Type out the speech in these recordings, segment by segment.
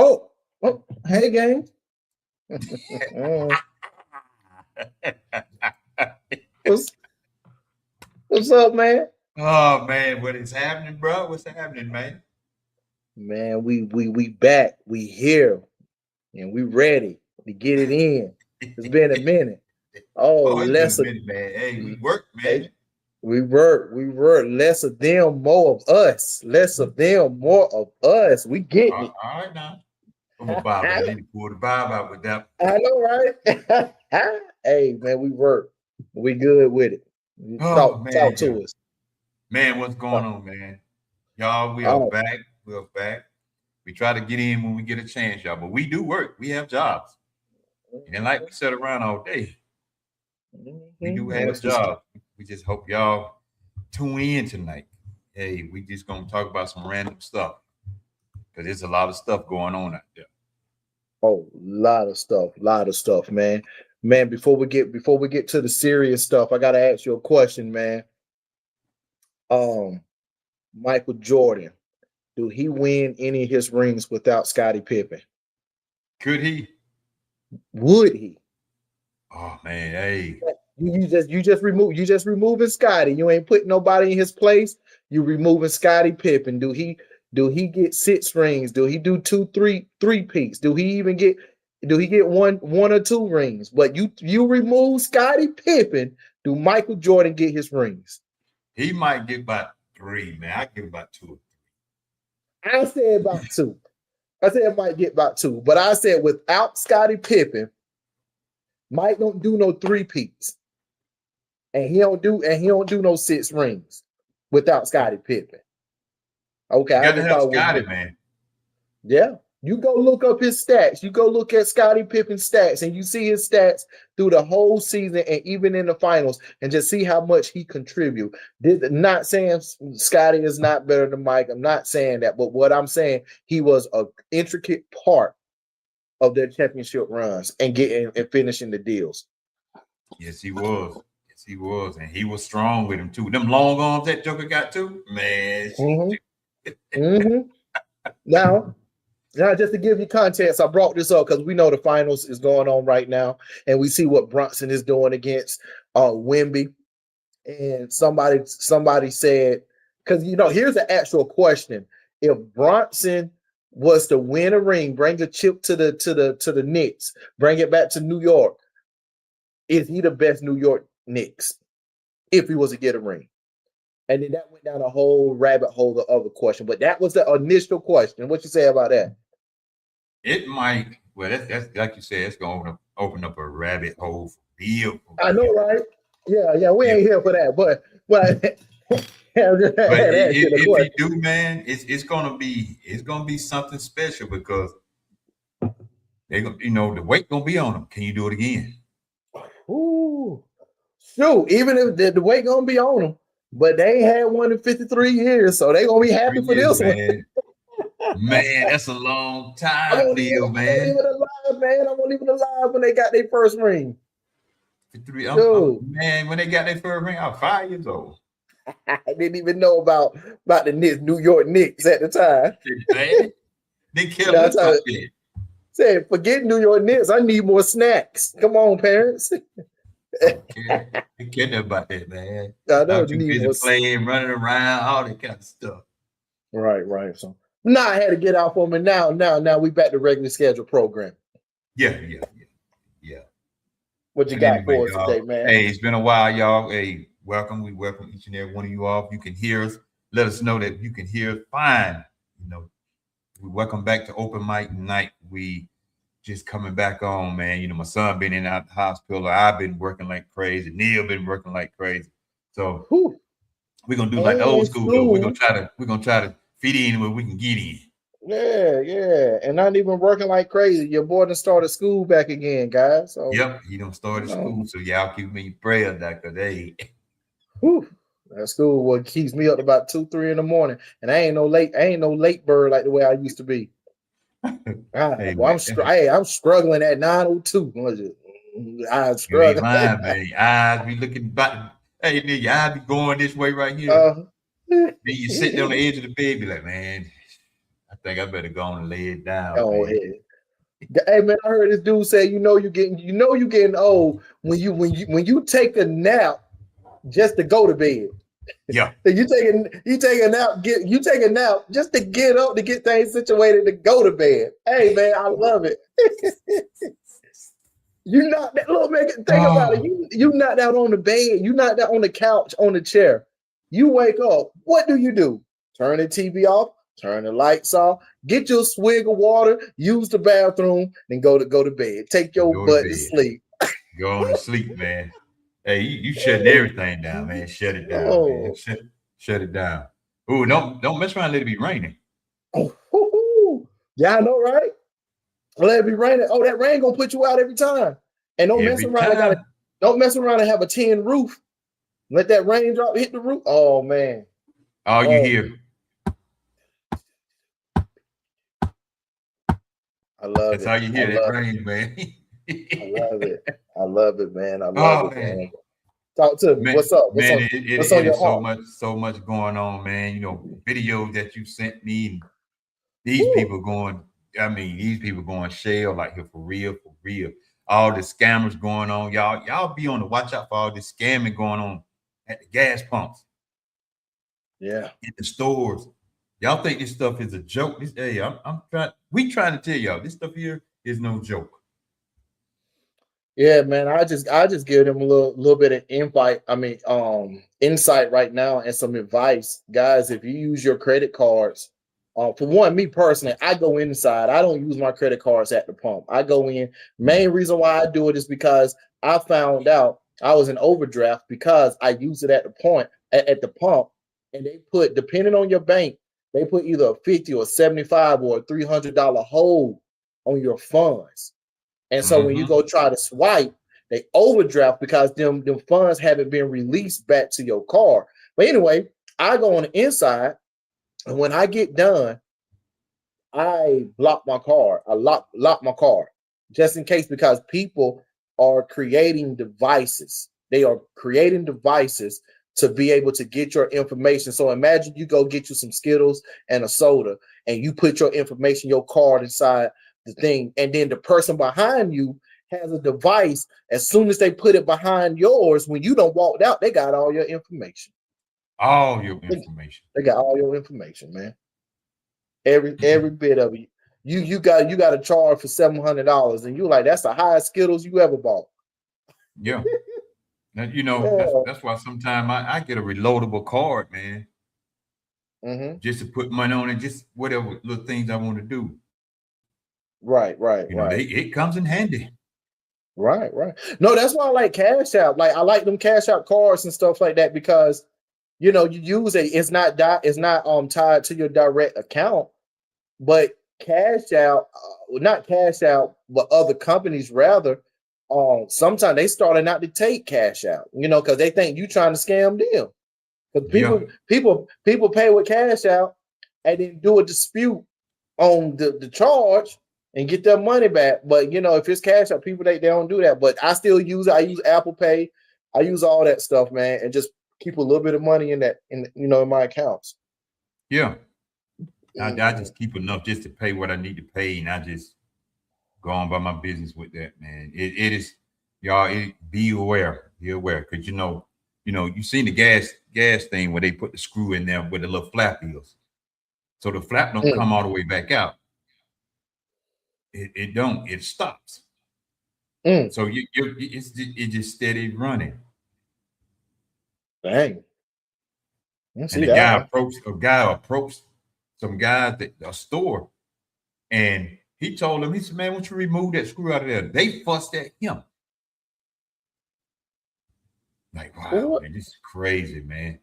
Oh, hey, gang. what's what's up, man? Oh man, what is happening, bro? What's happening, man? Man, we back. We here, and we ready to get it in. It's been a minute. Oh, Oh, it's been a less of minute, man. Hey, we work, hey, man. we work. Less of them, more of us. Less of them, more of us. We getting it. All right now. I'm a Bible. I need to pull the Bible out with that. I know, right? Hey, man, we work. We good with it. Oh Talk man, yeah. to us. Man, what's going on, man? Y'all, we are Oh, back. We are back. We try to get in when we get a chance, y'all, but we do work. We have jobs. And like we sit around all day, we do have That's just jobs. We just hope y'all tune in tonight. Hey, we just gonna talk about some random stuff because there's a lot of stuff going on out there. oh, lot of stuff, man. Man, before we get to the serious stuff, I gotta ask you a question, man. Um, Michael Jordan, do he win any of his rings without Scottie Pippen? Could he? Would he? Oh man, hey, You just removing Scottie. You ain't putting nobody in his place. You removing Scottie Pippen. Do he get 6 rings? Do he do two, three peats? Do he get one or 2 rings? But you remove Scottie Pippen. Do Michael Jordan get his rings? he might get about 3, man. I give about 2. I said about 2. I said might get about 2, but I said without Scottie Pippen, Mike don't do no 3 peats, and he don't do no 6 rings without Scottie Pippen. Okay, You I got to just have thought it was Scotty, me. man. Yeah. You go look up his stats. You go look at Scottie Pippen's stats, and you see his stats through the whole season and even in the finals, and just see how much he contribute. Not saying Scottie is not better than Mike. I'm not saying that, but what I'm saying, he was an intricate part of their championship runs and getting and finishing the deals. Yes, he was. Yes, he was, and he was strong with him too. Them long arms that Joker got too, man. hmm hmm Now, just to give you context, I brought this up because we know the finals is going on right now, and we see what Brunson is doing against Wemby. And somebody said, because here's the actual question: if Bronson was to win a ring, bring a chip to the Knicks, bring it back to New York, is he the best New York Knicks if he was to get a ring? And then that went down a whole rabbit hole of other question. But that was the initial question. What you say about that? It might. Well, that's like you said. It's going to open up a rabbit hole for Bill. I know, right? Yeah. We Yeah. ain't here for that. But But if he question. do, man, it's gonna be something special because they gonna the weight gonna be on him. Can you do it again? Ooh, shoot! Even if the weight gonna be on them, but they ain't had one in 53 years, so they gonna be happy 3 for years, this one. man. Man, that's a long I time, won't even, Bill, I won't man. even alive, man. I won't even alive when they got their first ring. 53. Dude, Man, when they got their first ring, I was 5 years old. I didn't even know about the Knicks, New York Knicks at the time. Man, they care That's less how about that. said, forget New York Knicks. I need more snacks. Come on, parents. Okay. They care nothing about that, man. I I'm don't too need busy more. playing, running around, all that kind of stuff. Right. So now I had to get off on me. Now we back to regular schedule program. Yeah. What you But got anyway, for us today, y'all. man? Hey, it's been a while, y'all. Hey, welcome. We welcome each and every one of you all. If you can hear us, let us know that you can hear us fine. We welcome back to Open Mic Night. We just coming back on, man. My son been in and out the hospital. I've been working like crazy. Neil been working like crazy. So Whew. we're gonna do like the old And school though. We're gonna school. try to fit in where we can get in. Yeah. And not even working like crazy. Your boy done started school back again, guys. So, Yep, he don't start at school. So y'all keep me in prayer, Doctor. Hey. whew, that school what keeps me up about 2, 3 in the morning. And I ain't no late bird like the way I used to be. Hey, Well, man. I'm struggling at 9:02. I'm You ain't struggling. lying, man. Your eyes be looking back. Hey, nigga, your eyes be going this way right here. Uh, Then you sit there on the edge of the bed, be like, man, I think I better go on and lay it down, Go man. ahead. Hey man, I heard this dude say, you're getting old when you take a nap just to go to bed. Yeah. You take a nap just to get up to get things situated to go to bed. Hey man, I love it. You knocked that little man. Think about it. You knocked out on the bed. You knocked out on the couch, on the chair. You wake up. What do? Turn the TV off. Turn the lights off. Get your swig of water. Use the bathroom. Then go to bed. Take your butt to sleep. Go on to sleep, man. Hey, you shutting everything down, man. Shut it down, man. Shut it down. Ooh, don't mess around and let it be raining. Yeah, I know, right? Let it be raining. Oh, that rain gonna put you out every time. And don't mess around and have a tin roof. Let that raindrop hit the roof. Oh man. All you hear. I love That's it. how you hear that rain, man. I love it. I love it, man. I love it, man. Talk to me. Man, what's up? Man, what's on it your is heart? so much going on, man. You know, videos that you sent me, and these people going shell like here for real, for real. All the scammers going on, y'all be on the watch out for all this scamming going on at the gas pumps. Yeah, in the stores. Y'all think this stuff is a joke? We trying to tell y'all this stuff here is no joke. Yeah, man. I just give them a little bit of insight right now and some advice, guys. If you use your credit cards, for one, me personally, I go inside. I don't use my credit cards at the pump. I go in. Main reason why I do it is because I found out I was in overdraft because I use it at the pump, and they put, depending on your bank, they put either a 50 or 75 or a $300 hold on your funds. And so when you go try to swipe, they overdraft because them funds haven't been released back to your card. But anyway, I go on the inside, and when I get done, I block my card. I lock my card just in case, because people are creating devices. They are creating devices to be able to get your information. So imagine you go get you some Skittles and a soda, and you put your information, your card inside the thing, and then the person behind you has a device. As soon as they put it behind yours, when you don't walk out, they got all your information. All your information. They got all your information, man. Every bit of it. You got a charge for $700, and you're like, that's the highest Skittles you ever bought. Yeah. Now, that's why sometimes I get a reloadable card, man. Just to put money on it, just whatever little things I want to do. Right. It comes in handy. Right. No, that's why I like Cash App. Like, I like them Cash App cards and stuff like that, because you use it's not tied to your direct account, but Cash Out, not Cash Out, but other companies rather, sometimes they starting out to take Cash Out, because they think you trying to scam them. Because people pay with Cash Out and then do a dispute on the charge and get their money back. But if it's Cash Out, people they don't do that. But I still use Apple Pay, I use all that stuff, man, and just keep a little bit of money in my accounts. Yeah. I just keep enough just to pay what I need to pay, and I just go on by my business with that, man. It is, y'all. Be aware, because you seen the gas thing where they put the screw in there where the little flap is, so the flap don't come all the way back out. It don't. It stops. So it just steady running. Dang. And the guy approached some guys at a store, and he told him, he said, man, why don't you remove that screw out of there? They fussed at him. Like, wow, man, this is crazy, man.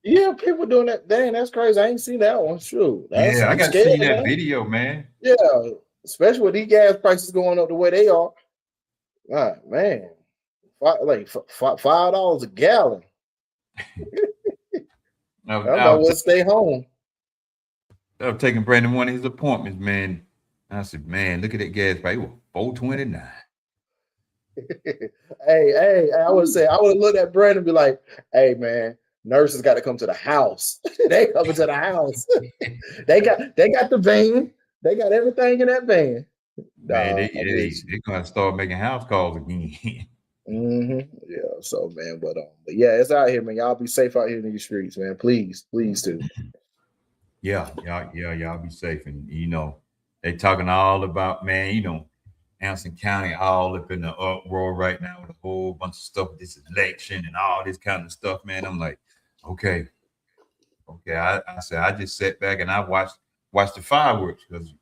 Yeah, people doing that. Dang, that's crazy. I ain't seen that one. Shoot. I got to see that video, man. Yeah, especially with these gas prices going up the way they are. Man, like $5 a gallon. I might well stay home. I was taking Brandon one of his appointments, man. I said, man, look at that gas price. It was $4.29. Hey, I would have looked at Brandon and be like, hey, man, Nurses got to come to the house. They coming to the house. they got the van. They got everything in that van. Man, Nah, I'm with they're gonna start making house calls again. Yeah. So, man, but yeah, it's out here, man. Y'all be safe out here in these streets, man. Please do. Yeah, y'all be safe. And they talking all about, man, Anderson County all up in the uproar right now with a whole bunch of stuff, this election and all this kind of stuff, man. I'm like, okay. I said I just sat back and I watched the fireworks because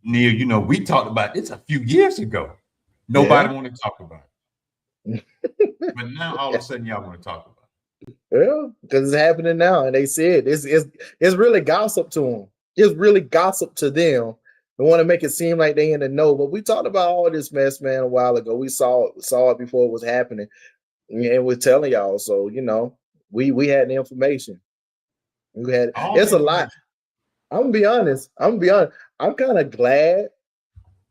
Neil, we talked about this a few years ago. Nobody want to talk about it. But now all of a sudden y'all want to talk about it. Yeah, because it's happening now, and they said it's really gossip to them. It's really gossip to them. They want to make it seem like they in the know, but we talked about all this mess, man, a while ago. We saw it before it was happening, and we're telling y'all. So we had the information. We had it's a lot. I'm gonna be honest. I'm kind of glad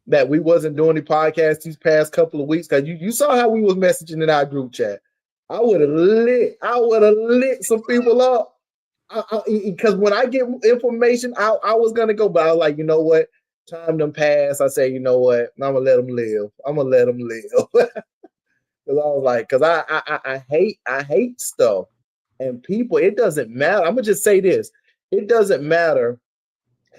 that we wasn't doing the podcast these past couple of weeks because you saw how we was messaging in our group chat. I would have lit some people up. Because when I get information, I was gonna go, but I was like, you know what? Time them pass. I say, you know what? I'm gonna let them live. Because I was like, because I hate stuff and people. It doesn't matter. I'm gonna just say this. It doesn't matter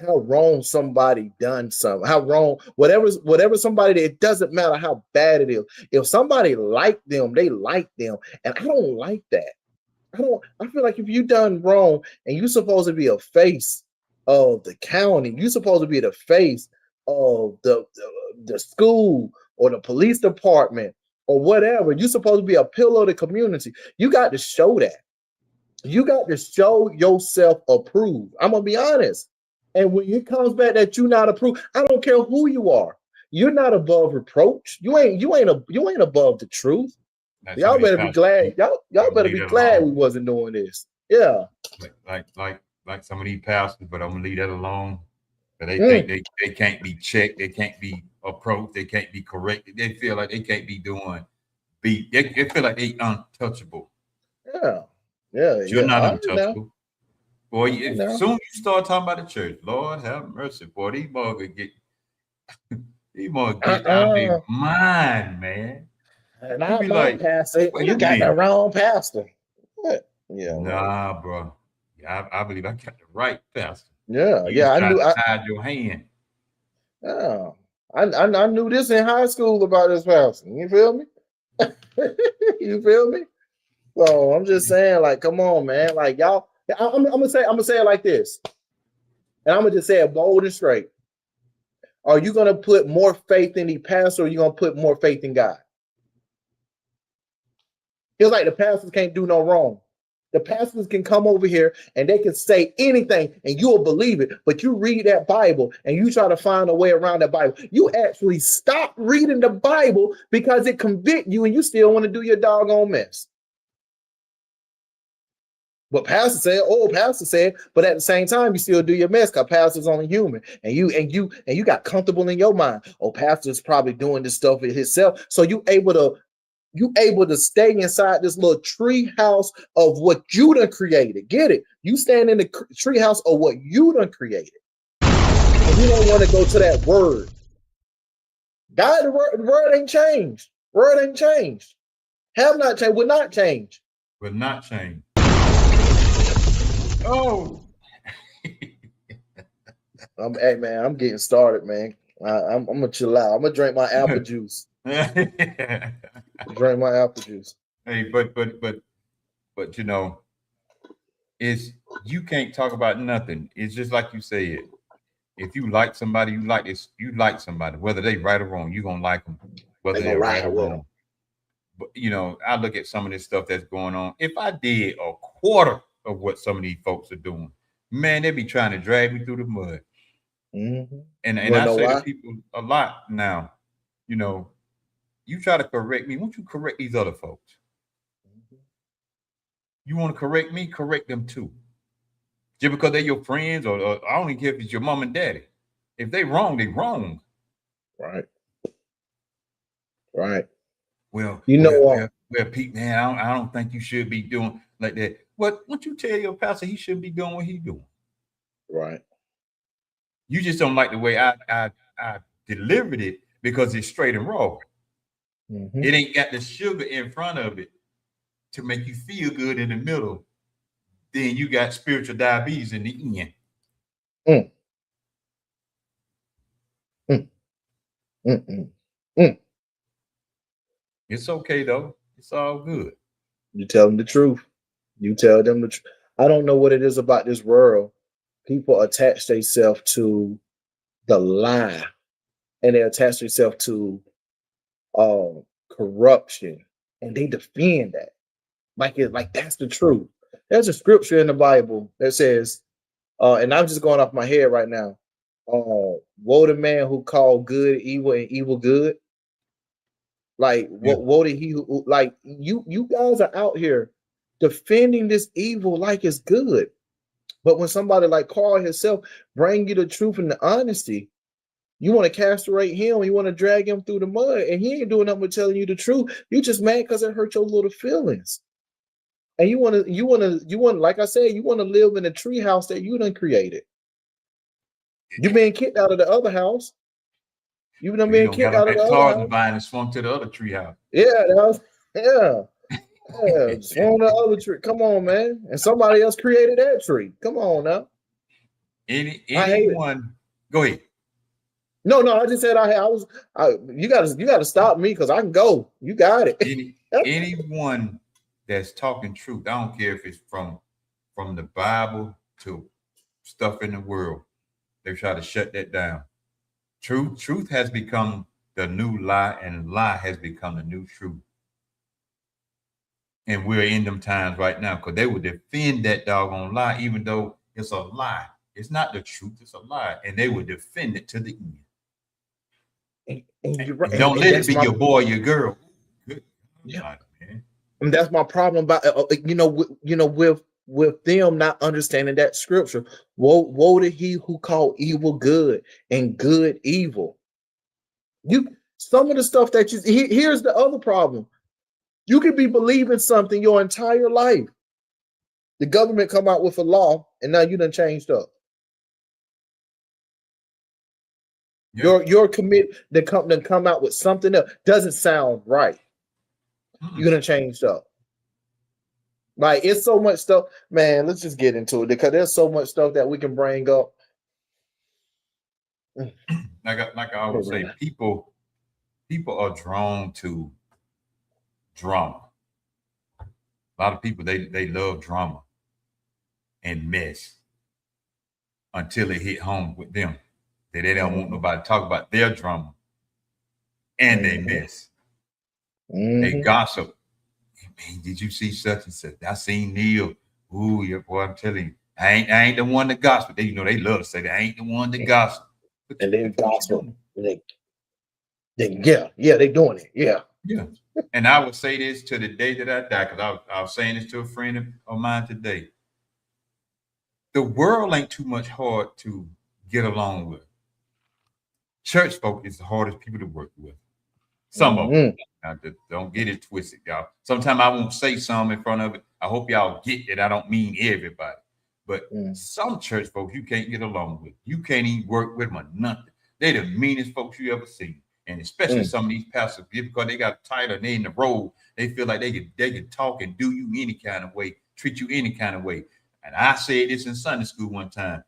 how wrong somebody done something, how wrong, whatever somebody did, it doesn't matter how bad it is. If somebody liked them, they like them. And I don't like that. I feel like if you done wrong and you're supposed to be a face of the county, you're supposed to be the face of the school or the police department or whatever. You're supposed to be a pillar of the community. You got to show that. You got to show yourself approved. I'm gonna be honest. And when it comes back that you're not approved, I don't care who you are. You're not above reproach. You ain't above the truth. That's y'all better be glad. Y'all better be glad we wasn't doing this. Yeah. Like some of these pastors, but I'm gonna leave that alone. But they think they can't be checked, they can't be approached, they can't be corrected. They feel like they can't be they feel like they untouchable. Yeah. But you're not untouchable. Boy, as soon as you start talking about the church, Lord have mercy, boy, these boys get out their mind, man. And I be like, pastor, you got the wrong pastor. What? Yeah. Nah, bro. Yeah, I believe I got the right pastor. Yeah, I knew. I tied your hand. Yeah, I knew this in high school about this pastor. You feel me? You feel me? So I'm just saying, like, come on, man. Like y'all, I'm gonna say it like this, and I'm gonna just say it bold and straight. Are you gonna put more faith in the pastor, or are you gonna put more faith in God? It's like the pastors can't do no wrong. The pastors can come over here and they can say anything and you'll believe it. But you read that Bible and you try to find a way around that Bible. You actually stop reading the Bible because it convicts you and you still want to do your doggone mess. But pastor said, but at the same time, you still do your mess because pastor's only human. And you got comfortable in your mind. Oh, pastor's probably doing this stuff himself. So you able to stay inside this little tree house of what you done created. Get it? You stand in the tree house of what you done created. And you don't want to go to that word. God, the word ain't changed. Word ain't changed. Have not changed, will not change. Will not change. Oh. Hey, man, I'm getting started, man. I'm going to chill out. I'm going to drink my apple juice. Drink my apple juice. Hey, but you can't talk about nothing. It's just like you said. If you like somebody, you like somebody, whether they right or wrong, you're gonna like them, whether they're right or wrong. But I look at some of this stuff that's going on. If I did a quarter of what some of these folks are doing, man, they'd be trying to drag me through the mud. Mm-hmm. And I say to people a lot now, you try to correct me. Won't you correct these other folks? Mm-hmm. You want to correct me? Correct them too. Just because they're your friends, or I don't even care if it's your mom and daddy. If they wrong, they wrong. Right. Right. Well, Well, Pete, man, I don't think you should be doing. like that. But once you tell your pastor he shouldn't be doing what he's doing, Right. you just don't like the way I delivered it because it's straight and raw. Mm-hmm. It ain't got the sugar in front of it to make you feel good in the middle. Then you got spiritual diabetes in the end. Mm. Mm. Mm. Mm. Mm. It's okay though. It's all good. You tell them the truth. You tell them the truth. I don't know what it is about this world. People attach themselves to the lie, and they attach themselves to corruption, and they defend that like that's the truth. There's a scripture in the Bible that says, and I'm just going off my head right now. Woe to man who called good evil and evil good. Like Yeah. woe to he who like you guys are out here defending this evil like it's good. But when somebody like Carl himself bring you the truth and the honesty, you want to castrate him, you want to drag him through the mud, and he ain't doing nothing but telling you the truth. You just mad because it hurt your little feelings. And like I said, you want to live in a tree house that you done created. You been kicked out of the other house. You done been Got kicked on out of the that other Tarzan house. vine and swung to the other tree house. Yeah, yeah. Swung the other tree. Come on, man. And somebody else created that tree. Come on now. I hate it. Anyone, go ahead. No, I just said you gotta stop me because I can go. You got it. Anyone that's talking truth, I don't care if it's from the Bible to stuff in the world, they try to shut that down. Truth has become the new lie, and lie has become the new truth. And we're in them times right now because they would defend that doggone lie, even though it's a lie. It's not the truth, it's a lie. And they would defend it to the end. And you're right. And don't let it be your boy or your girl. Good yeah. God, man. And that's my problem about with them not understanding that scripture. Woe to he who called evil good and good evil. Some of the stuff that here's the other problem. You could be believing something your entire life. The government come out with a law, and now you done changed up. Yeah. Your commit the company come out with something else doesn't sound right. You're gonna change up. Like it's so much stuff, man. Let's just get into it because there's so much stuff that we can bring up. Like I always say, people are drawn to drama. A lot of people they love drama and mess until it hit home with them. That they don't want nobody to talk about their drama and they mess. They gossip. Man, did you see such and such? I seen Neil. Ooh, yeah, boy, I'm telling you, I ain't the one to gossip. They love to say that I ain't the one to gossip. But and they gossip. Yeah, they doing it. Yeah. Yeah. And I would say this to the day that I die, because I was saying this to a friend of mine today. The world ain't too much hard to get along with. Church folk is the hardest people to work with. Some of them. Now, don't get it twisted, y'all. Sometimes I won't say some in front of it. I hope y'all get that I don't mean everybody. But some church folks you can't get along with. You can't even work with them or nothing. They the meanest folks you ever seen. And especially some of these pastors, because they got a title and they in the role, they feel like they can talk and do you any kind of way, treat you any kind of way. And I said this in Sunday school one time.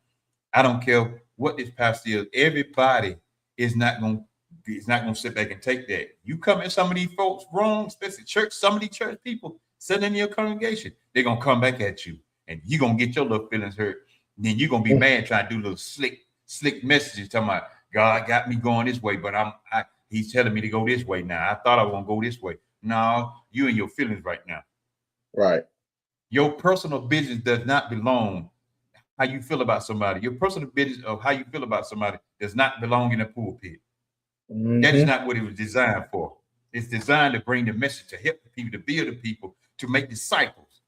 I don't care what this pastor is. Everybody is not going to sit back and take that. You come at some of these folks wrong, especially church, some of these church people sitting in your congregation, they're going to come back at you. And you're going to get your little feelings hurt. And then you're going to be mad trying to do little slick messages talking about, God got me going this way, but he's telling me to go this way now. I thought I was going to go this way. No, you in your feelings right now. Right. Your personal business does not belong how you feel about somebody. Your personal business of how you feel about somebody does not belong in a pulpit. That is not what it was designed for. It's designed to bring the message to help the people, to build the people, to make disciples.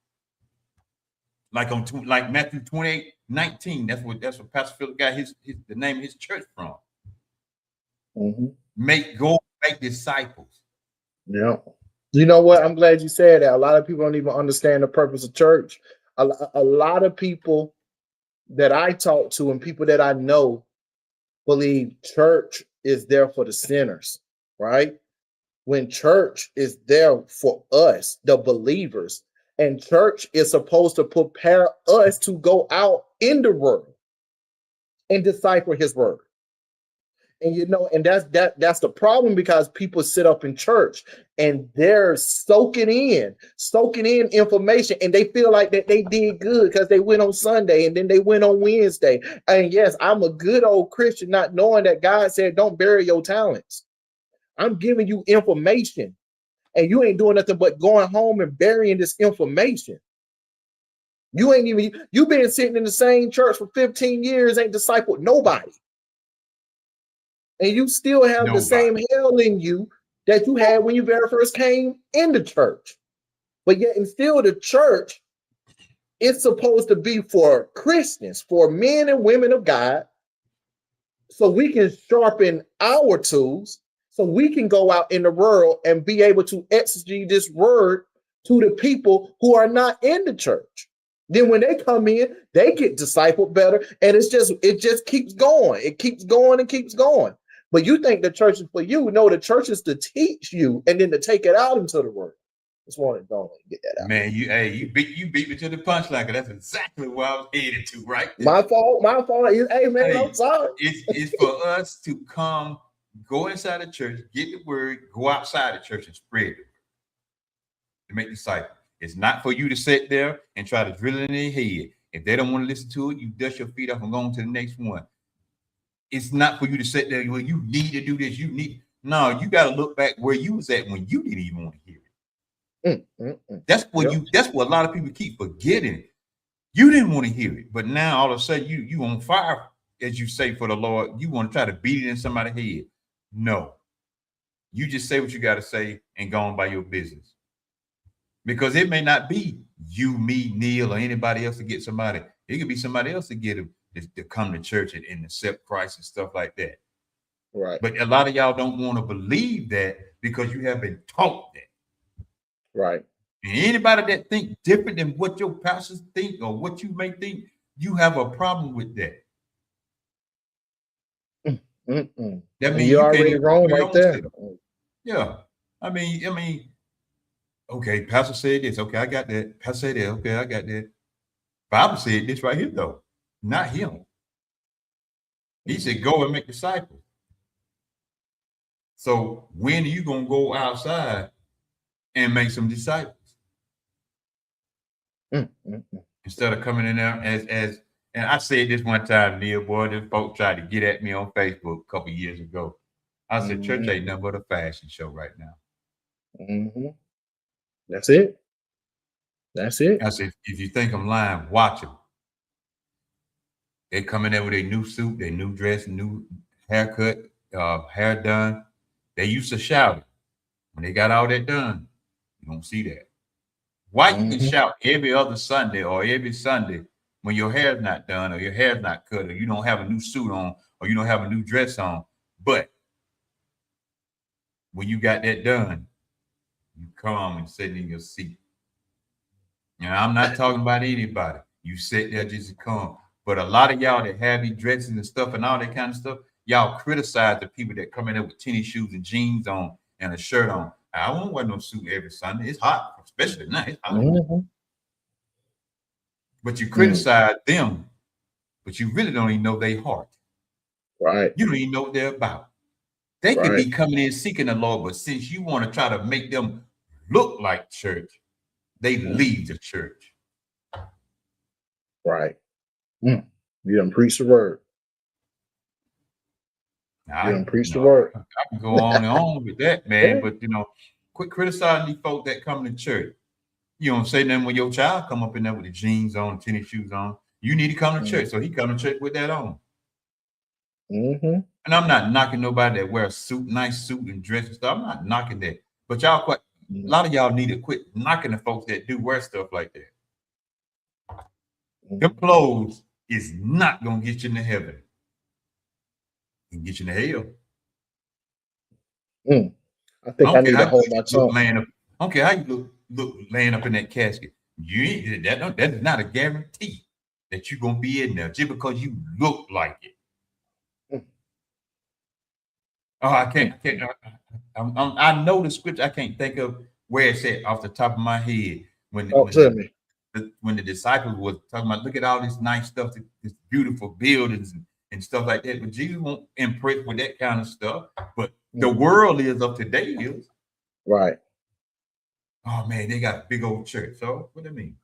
Like Matthew 28:19. That's what Pastor Philip got the name of his church from. Make disciples. Yeah. You know what? I'm glad you said that. A lot of people don't even understand the purpose of church. A lot of people that I talk to and people that I know believe church is there for the sinners, right? When church is there for us, the believers, and church is supposed to prepare us to go out in the world and decipher his word. And and that's the problem, because people sit up in church and they're soaking in information, and they feel like that they did good because they went on Sunday and then they went on Wednesday. And yes, I'm a good old Christian, not knowing that God said don't bury your talents. I'm giving you information, and you ain't doing nothing but going home and burying this information. You've been sitting in the same church for 15 years, ain't discipled nobody. And you still have the same hell in you that you had when you very first came in the church. But yet, and still, the church is supposed to be for Christians, for men and women of God, so we can sharpen our tools, so we can go out in the world and be able to exegete this word to the people who are not in the church. Then when they come in, they get discipled better, and it just keeps going. It keeps going and keeps going. But you think the church is for you? No, the church is to teach you and then to take it out into the world. Just wanted to get that out. Man, you beat me to the punchline. That's exactly where I was headed to, right? My fault. Hey man, I'm sorry. It's for us to go inside the church, get the word, go outside the church and spread it to make disciples. It's not for you to sit there and try to drill it in their head. If they don't want to listen to it, you dust your feet off and go on to the next one. It's not for you to sit there. Well, you need to do this. No, you got to look back where you was at when you didn't even want to hear it. That's what a lot of people keep forgetting. You didn't want to hear it, but now all of a sudden you on fire, as you say, for the Lord. You want to try to beat it in somebody's head. No, you just say what you got to say and go on by your business. Because it may not be you, me, Neil, or anybody else to get somebody. It could be somebody else to get them to come to church and accept Christ and stuff like that. Right. But a lot of y'all don't want to believe that because you have been taught that. Right. And anybody that think different than what your pastors think or what you may think, you have a problem with that. That means you're already wrong right there. Yeah. I mean, okay, pastor said this. Okay, I got that. Pastor said that. Okay, I got that. Bible said this right here, though. Not him. He said, go and make disciples. So when are you going to go outside and make some disciples? Instead of coming in there as and I said this one time, Neil, boy, this folks tried to get at me on Facebook a couple years ago. I said, church ain't nothing but a fashion show right now. That's it. That's it. I said, if you think I'm lying, watch them. They come in there with a new suit, their new dress, new haircut, hair done. They used to shout it. When they got all that done, you don't see that. Why you can shout every other Sunday or every Sunday when your hair's not done or your hair's not cut or you don't have a new suit on or you don't have a new dress on. But when you got that done, you come and sit in your seat. And I'm not talking about anybody. You sit there just to come. But a lot of y'all that have these dresses and stuff and all that kind of stuff, y'all criticize the people that come in there with tennis shoes and jeans on and a shirt on. I won't wear no suit every Sunday. It's hot, especially now. It's hot. But you criticize them, but you really don't even know their heart. Right. You don't even know what they're about. They could be coming in seeking the Lord, but since you want to try to make them look like church, they leave the church. Right. You done preach the word. You done preach the word. I can go on and on with that, man. But quit criticizing these folks that come to church. You don't say nothing when your child come up in there with the jeans on, tennis shoes on. You need to come to church, so he come to church with that on. And I'm not knocking nobody that wear a suit, nice suit and dress and stuff. I'm not knocking that. But a lot of y'all need to quit knocking the folks that do wear stuff like that. Your clothes is not gonna get you into heaven. It can get you into hell. I think I need to hold my tongue. I don't care how you look laying up in that casket. You ain't that is not a guarantee that you're gonna be in there just because you look like it. Oh, I can't. I know the scripture. I can't think of where it said off the top of my head when Oh, tell me. when the disciples was talking about, look at all this nice stuff, this beautiful buildings and stuff like that. But Jesus won't impress with that kind of stuff. But the world is of today is right. Oh man, they got a big old church. So what do you mean?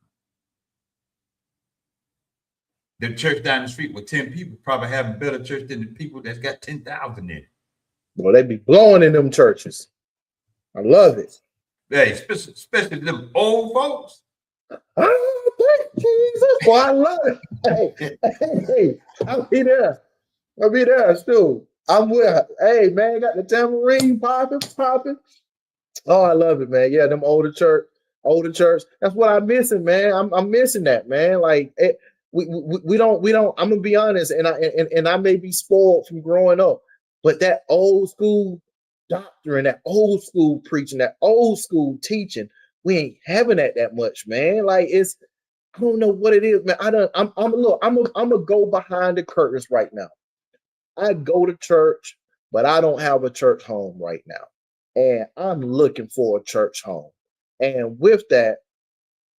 The church down the street with 10 people probably having better church than the people that's got 10,000 in it. Well, they be blowing in them churches. I love it. Hey, especially them old folks. Oh, thank Jesus. Well, I love it. Hey, I'll be there. I'll be there, too. I'm with. Hey, man, got the tambourine popping. Oh, I love it, man. Yeah, them older church. That's what I'm missing, man. I'm missing that, man. Like we don't. I'm gonna be honest, and I may be spoiled from growing up, but that old school doctrine, that old school preaching, that old school teaching, we ain't having that much, man. Like I don't know what it is, man. I'm gonna go behind the curtains right now. I go to church, but I don't have a church home right now. And I'm looking for a church home. And with that,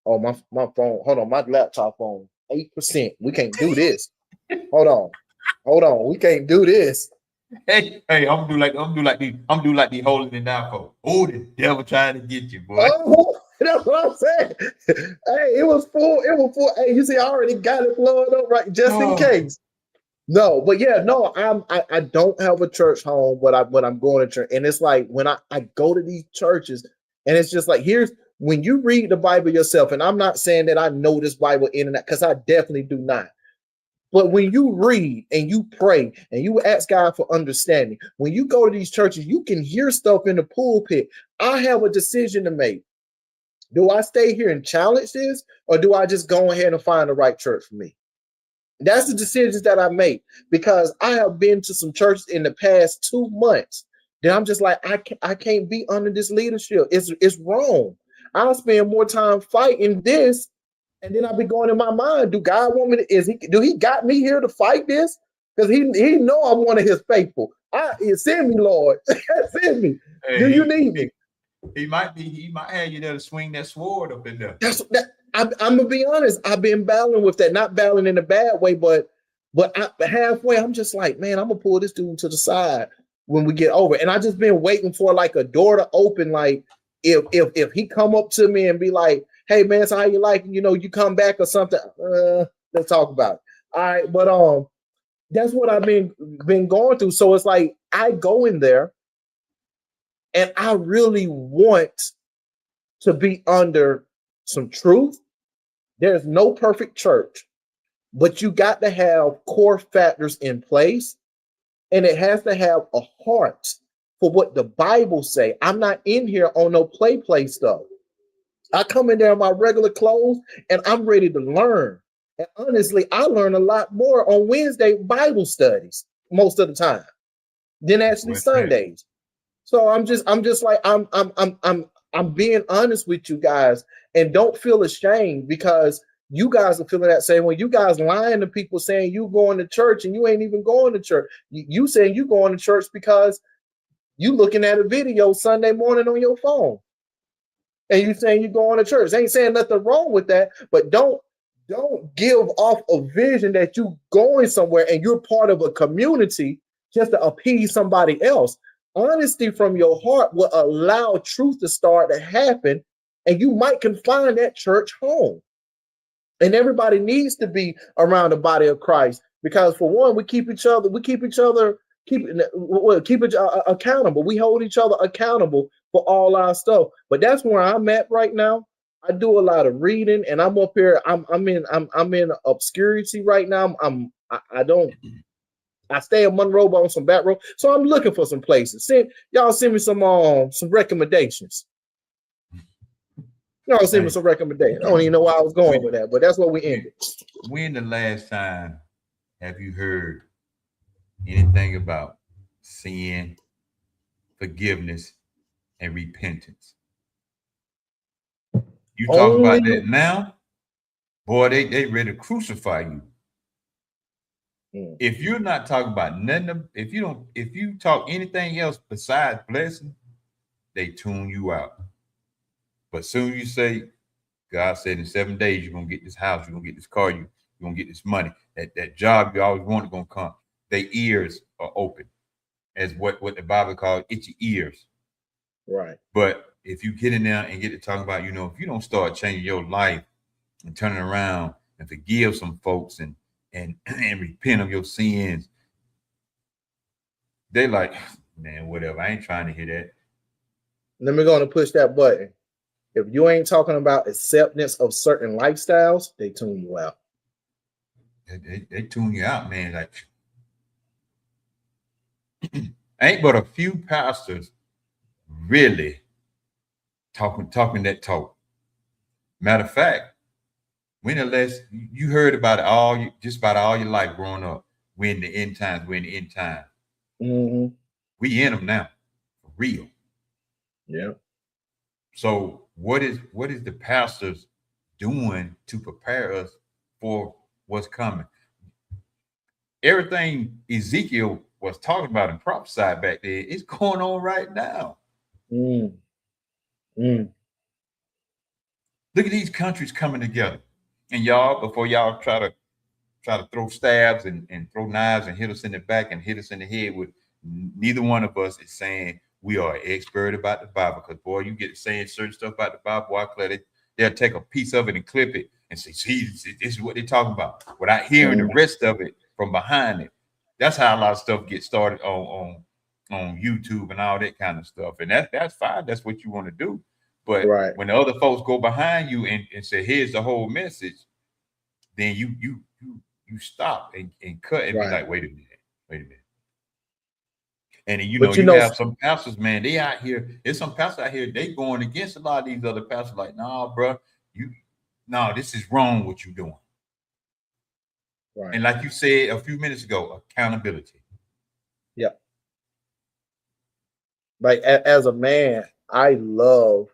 oh, my phone, hold on, my laptop on 8%. We can't do this. Hold on. We can't do this. Hey, I'm gonna do like the holding it down for. Oh, the devil trying to get you, boy. Oh, that's what I'm saying. Hey, it was full. Hey, you see, I already got it plugged up right just in case. No, but yeah, no, I don't have a church home, but I'm going to church. And it's like when I go to these churches, and it's just like, here's when you read the Bible yourself, and I'm not saying that I know this Bible in and out, because I definitely do not. But when you read and you pray and you ask God for understanding, when you go to these churches, you can hear stuff in the pulpit. I have a decision to make. Do I stay here and challenge this, or do I just go ahead and find the right church for me? That's the decisions that I make, because I have been to some churches in the past 2 months that I'm just like, I can't be under this leadership. It's wrong. I'll spend more time fighting this, and then I'll be going in my mind, do God want me to, do he got me here to fight this? Because he know I'm one of his faithful. Send me, Lord. Send me. Hey, do you need me? He might have you there to swing that sword up in there. I'm gonna be honest. I've been battling with that, not battling in a bad way, but halfway, I'm just like, man, I'm gonna pull this dude to the side when we get over. And I just been waiting for like a door to open. Like if he come up to me and be like, hey man, so how you like, you come back or something. Let's talk about it. All right, but that's what I've been going through. So it's like I go in there and I really want to be under some truth. There's no perfect church, but you got to have core factors in place, and it has to have a heart for what the Bible say. I'm not in here on no play stuff. I come in there in my regular clothes, and I'm ready to learn. And honestly, I learn a lot more on Wednesday Bible studies most of the time than actually Sundays. So I'm just like I'm being honest with you guys, and don't feel ashamed, because you guys are feeling that same way. You guys lying to people saying you going to church and you ain't even going to church. You saying you going to church because you looking at a video Sunday morning on your phone, and you saying you going to church. I ain't saying nothing wrong with that, but don't give off a vision that you going somewhere and you're part of a community just to appease somebody else. Honesty from your heart will allow truth to start to happen, and you might can find that church home. And everybody needs to be around the body of Christ, because for one, we keep each other accountable. We hold each other accountable for all our stuff. But that's where I'm at right now. I do a lot of reading, and I'm up here. I'm in obscurity right now. I stay in Monroe on some back road, so I'm looking for some places. Send me some recommendations. Y'all send me some recommendations. I don't even know why I was going with that, but that's what we ended. When the last time have you heard anything about sin, forgiveness, and repentance? You talk about Only. that now, boy, they ready to crucify you. Mm, If you're not talking about nothing, if you talk anything else besides blessing, they tune you out. But soon you say, God said in 7 days you're gonna get this house, you're gonna get this car, you're gonna get this money, that job you always wanted gonna come. Their ears are open, as what the Bible calls itchy ears. right. But if you get in there and get to talking about, if you don't start changing your life and turning around and forgive some folks and and repent of your sins, they like, man, whatever. I ain't trying to hear that. Let me go and push that button. If you ain't talking about acceptance of certain lifestyles, they tune you out. They tune you out, man. Like, ain't but a few pastors really talking that talk. Matter of fact, when the last you heard about it just about all your life growing up, we're in the end times, we're in the end times. Mm-hmm. We in them now, for real. Yeah. So what is the pastors doing to prepare us for what's coming? Everything Ezekiel was talking about and prophesied back there, it's going on right now. Mm. Mm. Look at these countries coming together. And y'all, before y'all try to throw stabs and throw knives and hit us in the back and hit us in the head with, neither one of us is saying we are expert about the Bible. Because boy, you get saying certain stuff about the Bible, boy, they'll take a piece of it and clip it and say, see, this is what they're talking about, without hearing the rest of it from behind it. That's how a lot of stuff gets started on YouTube and all that kind of stuff. And that's fine. That's what you want to do. But Right. when the other folks go behind you and say, here's the whole message, then you stop and cut and be Right. like, wait a minute. And then, But you have some pastors, man, they out here, there's some pastors out here, they going against a lot of these other pastors, like, nah, bro, this is wrong what you're doing. Right. And like you said a few minutes ago, accountability. Yeah. Like as a man, I love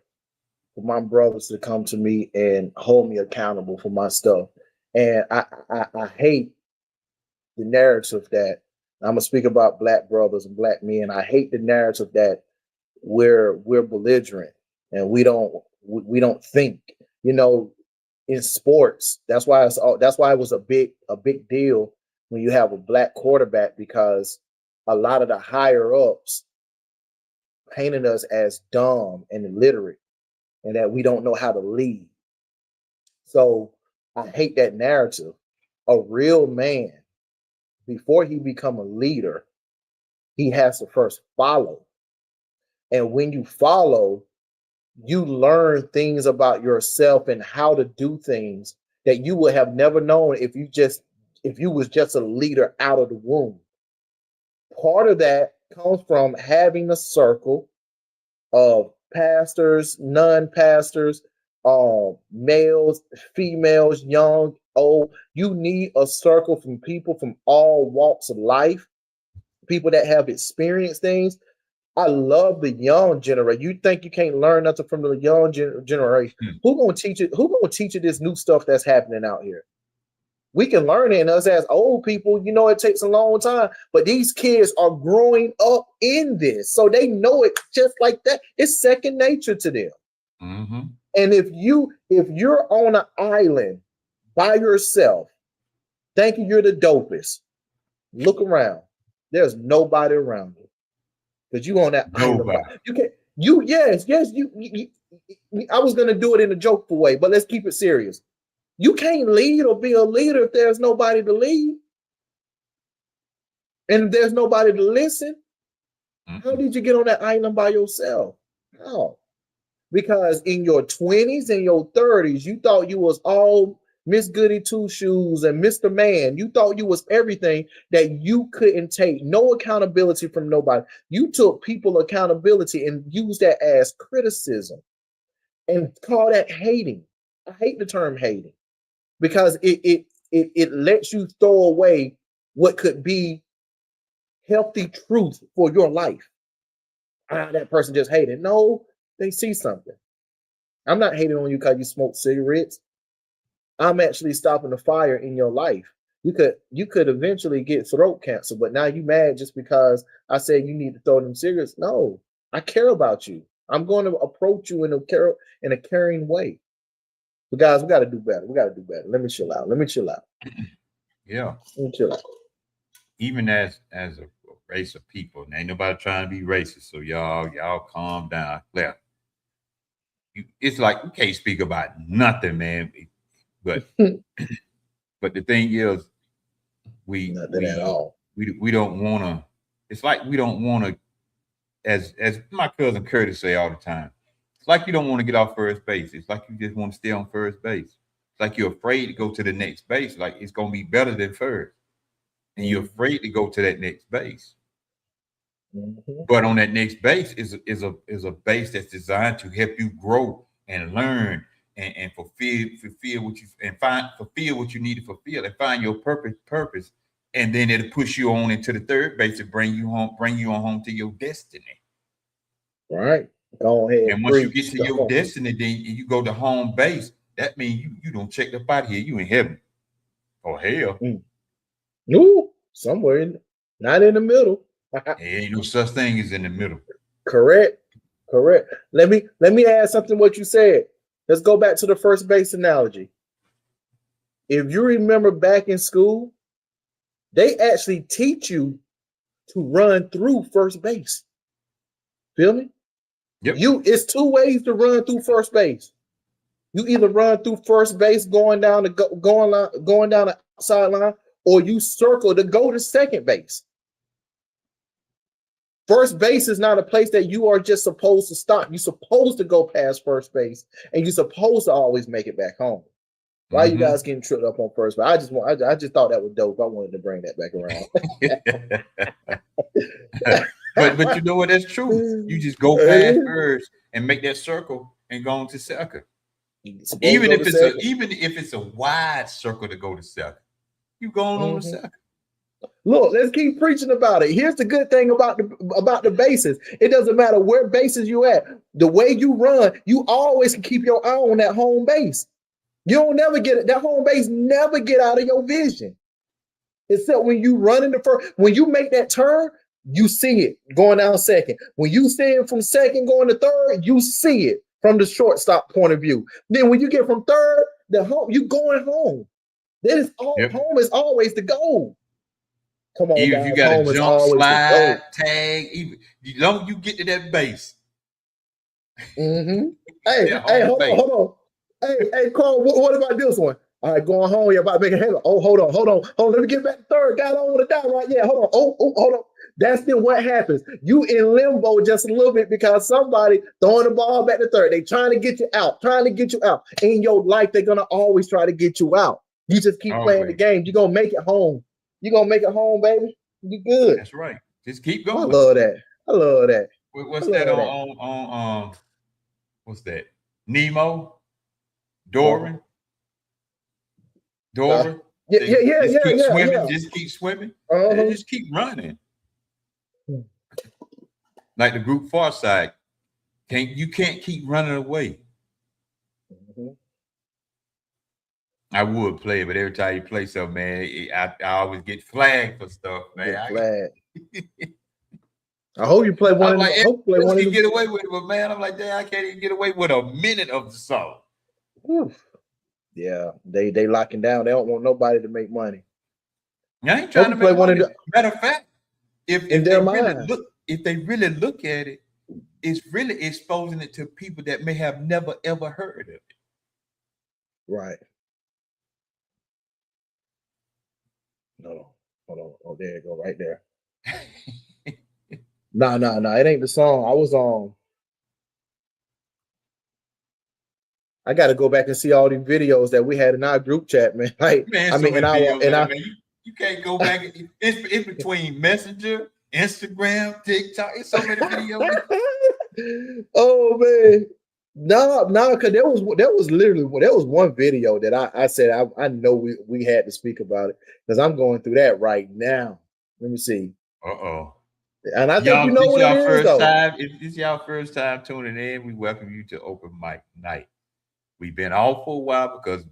for my brothers to come to me and hold me accountable for my stuff. And I hate the narrative that I'm gonna speak about black brothers and black men. I hate the narrative that we're belligerent and we don't think. In sports, that's why it was a big deal when you have a black quarterback, because a lot of the higher ups painted us as dumb and illiterate and that we don't know how to lead. So I hate that narrative. A real man, before he become a leader, he has to first follow. And when you follow, you learn things about yourself and how to do things that you would have never known if you was just a leader out of the womb. Part of that comes from having a circle of pastors, non-pastors, males, females, young, old. You need a circle from people from all walks of life, people that have experienced things. I love the young generation. You think you can't learn nothing from the young generation? Who gonna teach it? Who gonna teach you this new stuff that's happening out here? We can learn it, and us as old people, it takes a long time. But these kids are growing up in this, so they know it just like that. It's second nature to them. Mm-hmm. And if you're on an island by yourself, thinking you're the dopest, look around. There's nobody around you because you on that island. You can't. Yes. I was gonna do it in a jokeful way, but let's keep it serious. You can't lead or be a leader if there's nobody to lead. And if there's nobody to listen, how did you get on that island by yourself? How? Because in your 20s and your 30s, you thought you was all Miss Goody Two Shoes and Mr. Man. You thought you was everything that you couldn't take no accountability from nobody. You took people accountability and used that as criticism and call that hating. I hate the term hating because it lets you throw away what could be healthy truth for your life. That person just hated. No, they see something. I'm not hating on you because you smoke cigarettes. I'm actually stopping the fire in your life. You could eventually get throat cancer, but now you mad just because I said you need to throw them cigarettes. No, I care about you. I'm going to approach you in a caring way. But guys, we got to do better. We got to do better. Let me chill out. Let me chill out. Yeah. Let me chill out. Even as a race of people, and ain't nobody trying to be racist. So y'all calm down. Yeah. It's like we can't speak about nothing, man. But but the thing is, Nothing at all. we don't want to. It's like we don't want to, as my cousin Curtis say all the time. It's like you don't want to get off first base. It's like you just want to stay on first base. It's like you're afraid to go to the next base. Like it's gonna be better than first, and you're afraid to go to that next base. Mm-hmm. But on that next base is a base that's designed to help you grow and learn and fulfill what you and fulfill what you need to fulfill and find your purpose, and then it'll push you on into the third base to bring you on home to your destiny. Right. Go ahead. And once you get to your destiny, then you go to home base. That means you don't check up out here. You in heaven or hell. No, somewhere not in the middle. There ain't no such thing as in the middle. Correct. Let me add something what you said. Let's go back to the first base analogy. If you remember back in school, they actually teach you to run through first base. Feel me? Yep. It's two ways to run through first base. You either run through first base going down the outside line, or you circle to go to second base. First base is not a place that you are just supposed to stop. You're supposed to go past first base, and you're supposed to always make it back home. Why you guys getting tripped up on first base? I just thought that was dope. I wanted to bring that back around. but you know what? That's true. You just go past first and make that circle and go on to second. Even if it's a wide circle to go to second, you going on to second. Look, let's keep preaching about it. Here's the good thing about the bases. It doesn't matter where bases you at. The way you run, you always can keep your eye on that home base. You don't never get it. That home base never get out of your vision. Except when you run in the first, when you make that turn, you see it going down second. When you see it from second going to third, you see it from the shortstop point of view. Then when you get from third to home, you going home. That is all. Yep. Home is always the goal. Come on, even guys. If you got to jump, slide, tag, even long you get to that base. Hey, hold on. Hey, Carl, what about this one? All right, going home. You're about to make a head. Oh, hold on. Let me get back to third. God, I don't want to die right yet. Hold on. Hold on. That's then what happens. You in limbo just a little bit because somebody throwing the ball back to third. They trying to get you out. In your life, they're gonna always try to get you out. You just keep playing the game. You're gonna make it home. You're gonna make it home, baby. You good. That's right. Just keep going. I love that. What's that on what's that? Nemo? Doran? Yeah. Just keep swimming. Just keep running. Like the group Far Side. You can't keep running away. I would play, but every time you play something, man, I always get flagged for stuff, man. I hope you play one. I hope you can get away with it, but man, I'm like, damn, I can't even get away with a minute of the song. Whew. Yeah, they locking down. They don't want nobody to make money. I ain't trying to make money. Matter of fact, if they really look at it, it's really exposing it to people that may have never ever heard of it. Right. No. Hold on. Oh, there you go, right there. No. It ain't the song. I was on. I got to go back and see all these videos that we had in our group chat, man. Like, man, you can't go back. It's between Messenger, Instagram, TikTok. It's so many videos. Oh man, no, because there was one video that I said I know we had to speak about it because I'm going through that right now. Let me see. And I think you Y'all, know this what it y'all is, first though. time. If this y'all first time tuning in, we welcome you to Open Mic Night. We've been off for a while because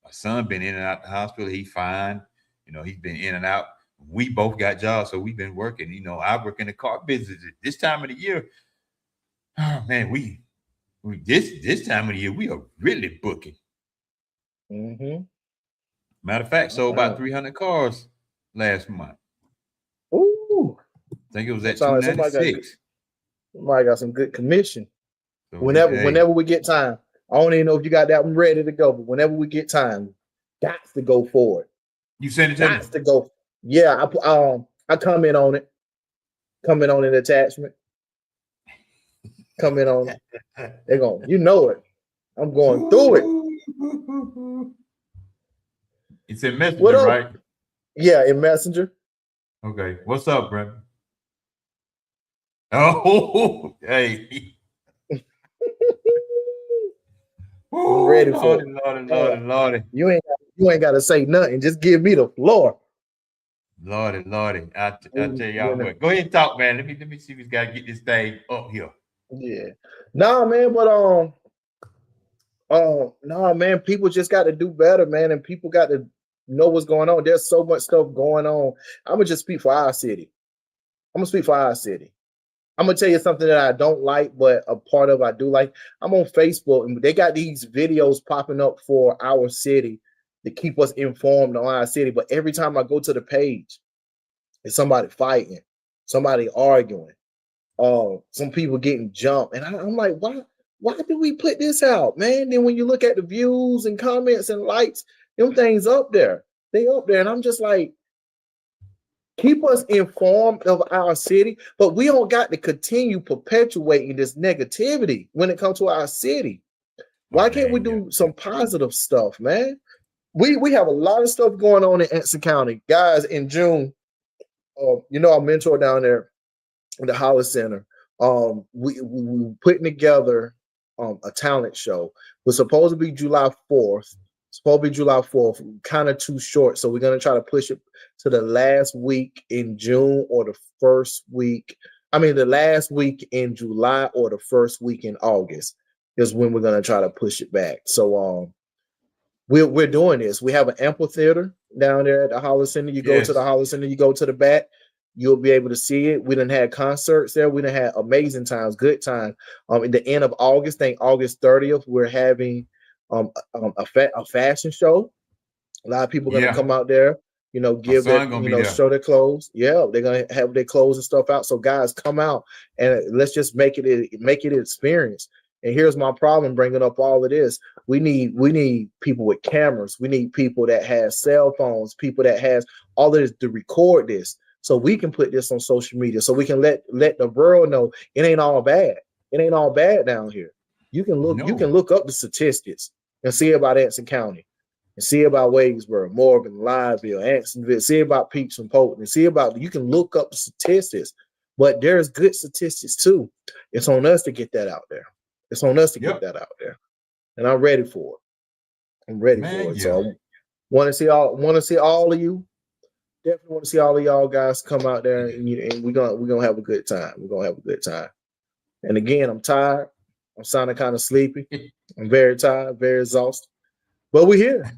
my son been in and out the hospital. He fine. You know, he's been in and out. We both got jobs, so we've been working. You know, I work in the car business. This time of the year, oh man, we this time of the year we are really booking. Mm-hmm. Matter of fact, sold about 300 cars last month. Ooh, I think it was that at sounds like 296. somebody got some good commission. So Whenever we get time, I don't even know if you got that one ready to go, but whenever we get time, got to go for it. you send it to me. Got to go. Yeah, I comment on it. Comment on an attachment. Comment on it. They're going, you know it. I'm going through it. It's in What Messenger, up? right? Yeah, in Messenger. Okay. What's up, Brent? Oh, hey. I'm ready for Lordy, it. Lordy. You ain't got to say nothing. Just give me the floor. Lordy. I tell y'all You know, what. Go ahead and talk, man. Let me see if we got to get this thing up here. yeah. Nah, man, but nah, man, people just got to do better, man, and people got to know what's going on. There's so much stuff going on. I'm gonna just speak for our city. I'm gonna speak for our city. I'm gonna tell you something that I don't like, but a part of I do like. I'm on Facebook, and they got these videos popping up for our city to keep us informed on our city. But every time I go to the page, it's somebody fighting, somebody arguing, some people getting jumped, and I'm like, why? Why do we put this out, man? Then when you look at the views and comments and likes, them things up there, they up there, and I'm just like, keep us informed of our city, but we don't got to continue perpetuating this negativity when it comes to our city. Why can't we do some positive stuff, man? We have a lot of stuff going on in Anson County, guys. In June, you know, our mentor down there in the Hollis Center, we putting together a talent show. It was supposed to be July 4th. Supposed to be July 4th, kind of too short. So we're gonna try to push it to the last week in June or the first week. I mean, the last week in July or the first week in August is when we're gonna try to push it back. So we're doing this. We have an amphitheater down there at the Hollis Center. You go to the Hollis Center, you go to the back, you'll be able to see it. We done had concerts there. We done had amazing times, good time. In the end of August, I think August 30th, we're having a fashion show. A lot of people are gonna come out there, you know, give their, you know, show their clothes. Yeah, they're gonna have their clothes and stuff out. So guys, come out and let's just make it an experience. And here's my problem bringing up all of this. We need people with cameras. We need people that have cell phones, people that has all of this to record this, so we can put this on social media, so we can let the world know it ain't all bad. It ain't all bad down here. You can look up the statistics and see about Anson County, and see about Wadesboro, Morgan, Liveville, Ansonville, see about Peeps and Polk, and see about, you can look up the statistics, but there's good statistics too. It's on us to get that out there. It's on us to get that out there. And I'm ready for it. I'm ready for it. So I want to see all of you. Definitely want to see all of y'all guys come out there, and we're gonna have a good time. We're gonna have a good time. And again, I'm tired. I'm sounding kind of sleepy. I'm very tired, very exhausted. But we're here.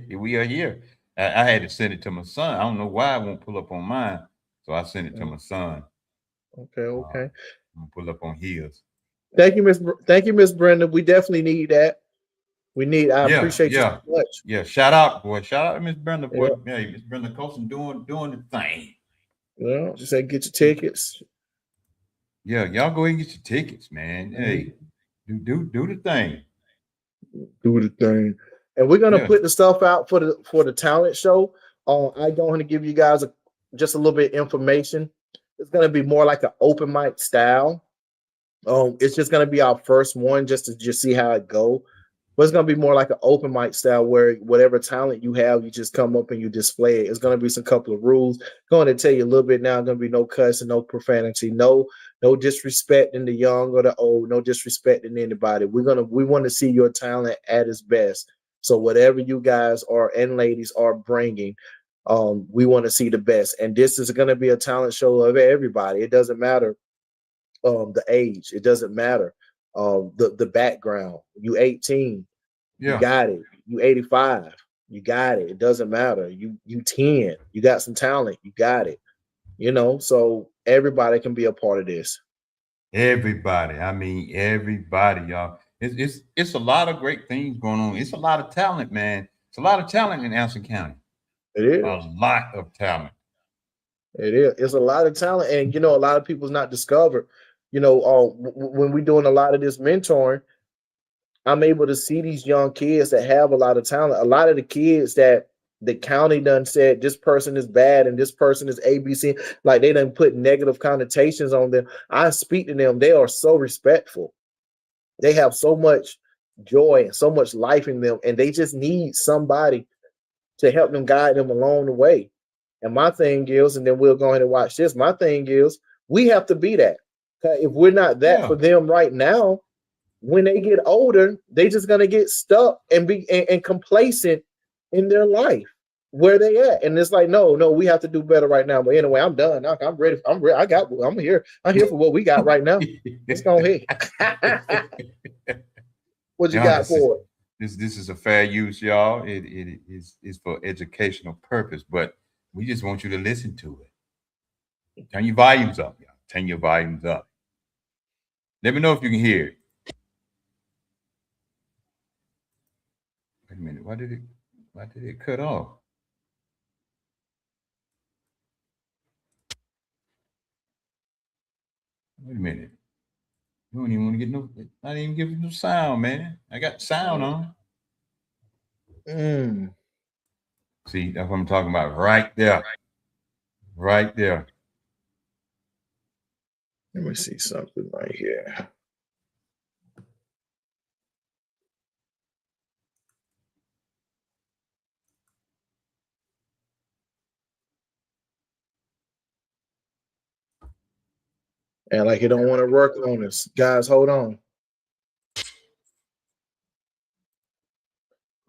We are here. I had to send it to my son. I don't know why I won't pull up on mine, so I sent it to my son. Okay. I'm gonna pull up on his. Thank you, Miss Brenda. We definitely need that. I appreciate you so much. Yeah, shout out, boy. Shout out to Miss Brenda, boy. Yeah, Miss Brenda Colson doing the thing. Well, just say get your tickets. Yeah, y'all go ahead and get your tickets, man. Hey, do the thing. Do the thing. And we're gonna put the stuff out for the talent show. I'm going to give you guys just a little bit of information. It's gonna be more like an open mic style. It's just gonna be our first one, just to see how it go. But it's gonna be more like an open mic style where whatever talent you have, you just come up and you display it. It's gonna be some couple of rules. Going to tell you a little bit now. Gonna be no cussing, no profanity, no disrespecting the young or the old, no disrespecting anybody. We want to see your talent at its best. So whatever you guys are and ladies are bringing, We want to see the best, and this is going to be a talent show of everybody. It doesn't matter the age. It doesn't matter the background. You 18, you Yeah. got it. You 85, you got it. It doesn't matter. You 10, you got some talent. You got it. You know, so everybody can be a part of this. Everybody. I mean, everybody, y'all. It's a lot of great things going on. It's a lot of talent, man. It's a lot of talent in Anson County. It is. A lot of talent. It is. It's a lot of talent, and you know, a lot of people's not discovered. You know, when we're doing a lot of this mentoring, I'm able to see these young kids that have a lot of talent. A lot of the kids that the county done said this person is bad and this person is ABC, like they done put negative connotations on them. I speak to them; they are so respectful. They have so much joy and so much life in them, and they just need somebody to help them guide them along the way. And my thing is, and then we'll go ahead and watch this. My thing is, we have to be that. If we're not that for them right now, when they get older, they just gonna get stuck and be and complacent in their life where they at. And it's like, no, we have to do better right now. But anyway, I'm done. I'm ready. I'm ready. I'm here. I'm here for what we got right now. Let's go ahead. What you got for it? This is a fair use, y'all. It is for educational purpose, but we just want you to listen to it. Turn your volumes up, y'all. Turn your volumes up. Let me know if you can hear it. Wait a minute. Why did it cut off? Wait a minute. You don't even want to get no. I didn't even give you no sound, man. I got sound on. See, that's what I'm talking about. Right there. Right there. Let me see something right here. And like you don't want to work on this. Guys, hold on.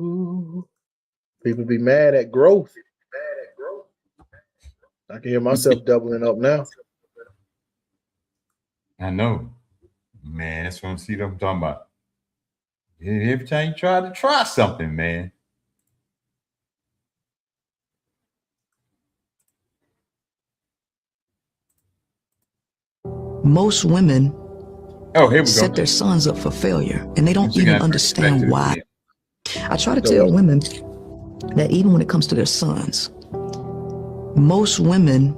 Ooh, people be mad at growth. I can hear myself doubling up now. I know. Man, that's what I'm talking about. Every time you try something, man. Most women set their sons up for failure, and they don't even understand why. I try to tell women that even when it comes to their sons, most women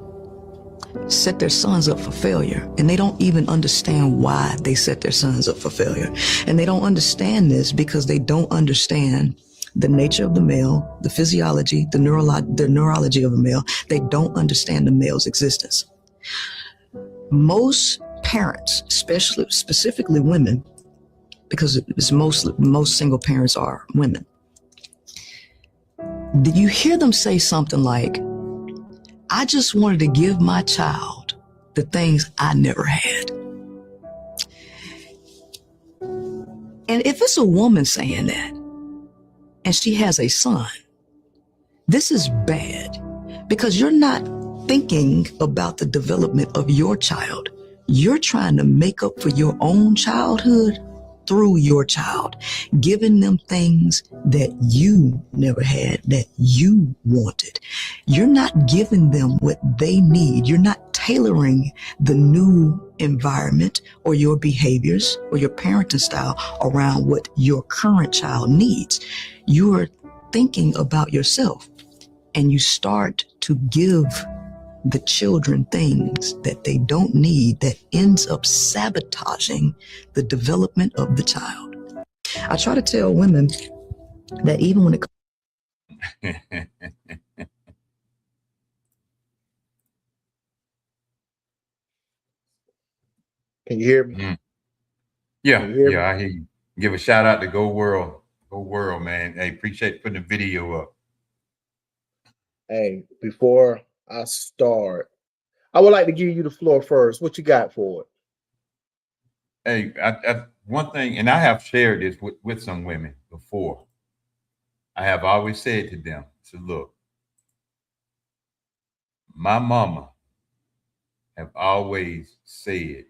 set their sons up for failure, and they don't even understand why they set their sons up for failure. And they don't understand this because they don't understand the nature of the male, the physiology, the neurology of the male. They don't understand the male's existence. Most parents, specifically women, because it's most single parents are women, you hear them say something like, I just wanted to give my child the things I never had. And if it's a woman saying that, and she has a son, this is bad, because you're not thinking about the development of your child. You're trying to make up for your own childhood through your child, giving them things that you never had, that you wanted. You're not giving them what they need. You're not tailoring the new environment or your behaviors or your parenting style around what your current child needs. You are thinking about yourself, and you start to give the children things that they don't need, that ends up sabotaging the development of the child. I try to tell women that even when it Can you hear me? Yeah, I hear you. Give a shout out to Go World, man. Hey, appreciate putting the video up. Hey, before I start, I would like to give you the floor first. What you got for it? Hey, I one thing, and I have shared this with some women before. I have always said to them, so look, My mama have always said,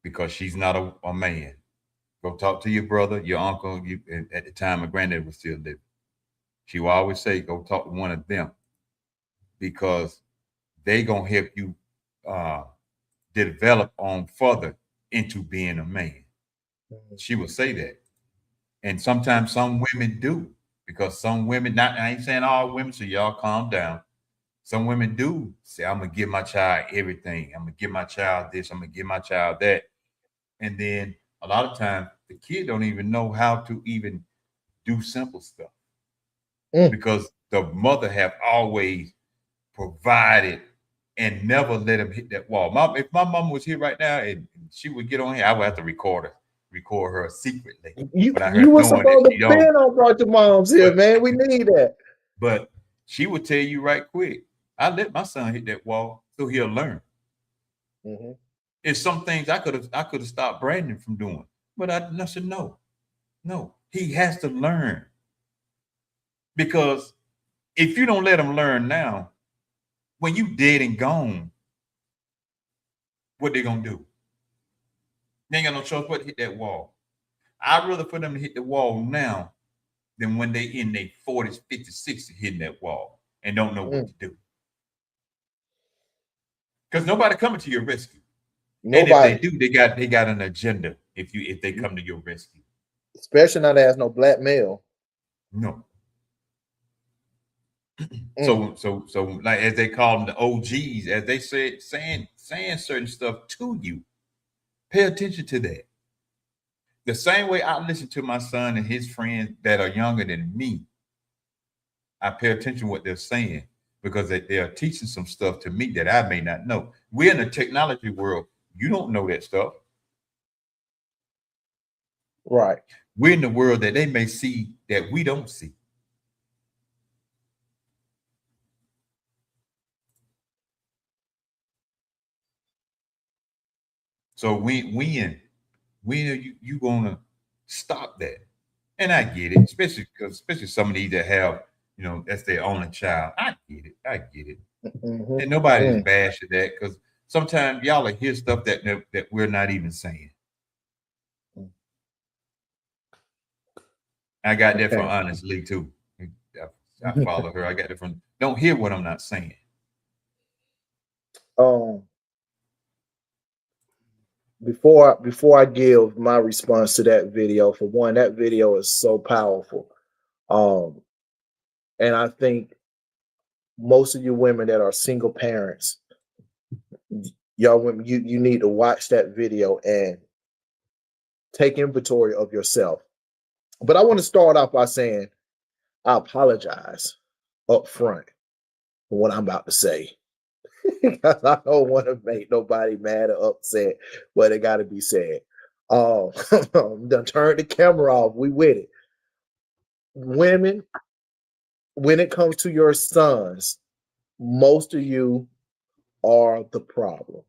because she's not a man, go talk to your brother, your uncle. At the time, my granddad was still living. She will always say, go talk to one of them, because they gonna help you develop on further into being a man. She will say that. And sometimes some women do, because some women, not I ain't saying all women, so y'all calm down. Some women do say, I'm gonna give my child everything. I'm gonna give my child this, I'm gonna give my child that. And then a lot of times the kid don't even know how to even do simple stuff, because the mother have always provided and never let him hit that wall. If my mom was here right now and she would get on here, I would have to record her secretly without her You were knowing that supposed she to been don't. on Brought Your Moms here, But, man. We need that. but she would tell you right quick, I let my son hit that wall so he'll learn. Mm-hmm. It's some things I could have stopped Brandon from doing, but I said no, he has to learn, because if you don't let him learn now, when you dead and gone, what they gonna do? They ain't got no choice but to hit that wall. I'd rather for them to hit the wall now than when they in their 40s, 50s, 60s hitting that wall and don't know what to do. Because nobody coming to your rescue. Nobody. And if they do, they got an agenda if they come to your rescue. Especially not as no black male. No. So like, as they call them, the OGs, as they said, saying certain stuff to you, pay attention to that. The same way I listen to my son and his friends that are younger than me, I pay attention to what they're saying, because they are teaching some stuff to me that I may not know. We're in the technology world. You don't know that stuff. Right. We're in the world that they may see that we don't see. So when are you gonna stop that? And I get it, especially some of these that have, that's their only child. I get it. Mm-hmm. And nobody's bashing that, because sometimes y'all will hear stuff that we're not even saying. I got that from Honest Lee too. I follow her. I got it from, don't hear what I'm not saying. Before I give my response to that video, for one, that video is so powerful. And I think most of you women that are single parents, y'all women, you need to watch that video and take inventory of yourself. But I want to start off by saying I apologize up front for what I'm about to say. Because I don't want to make nobody mad or upset, but it got to be said. Done turn the camera off. We with it. Women, when it comes to your sons, most of you are the problem.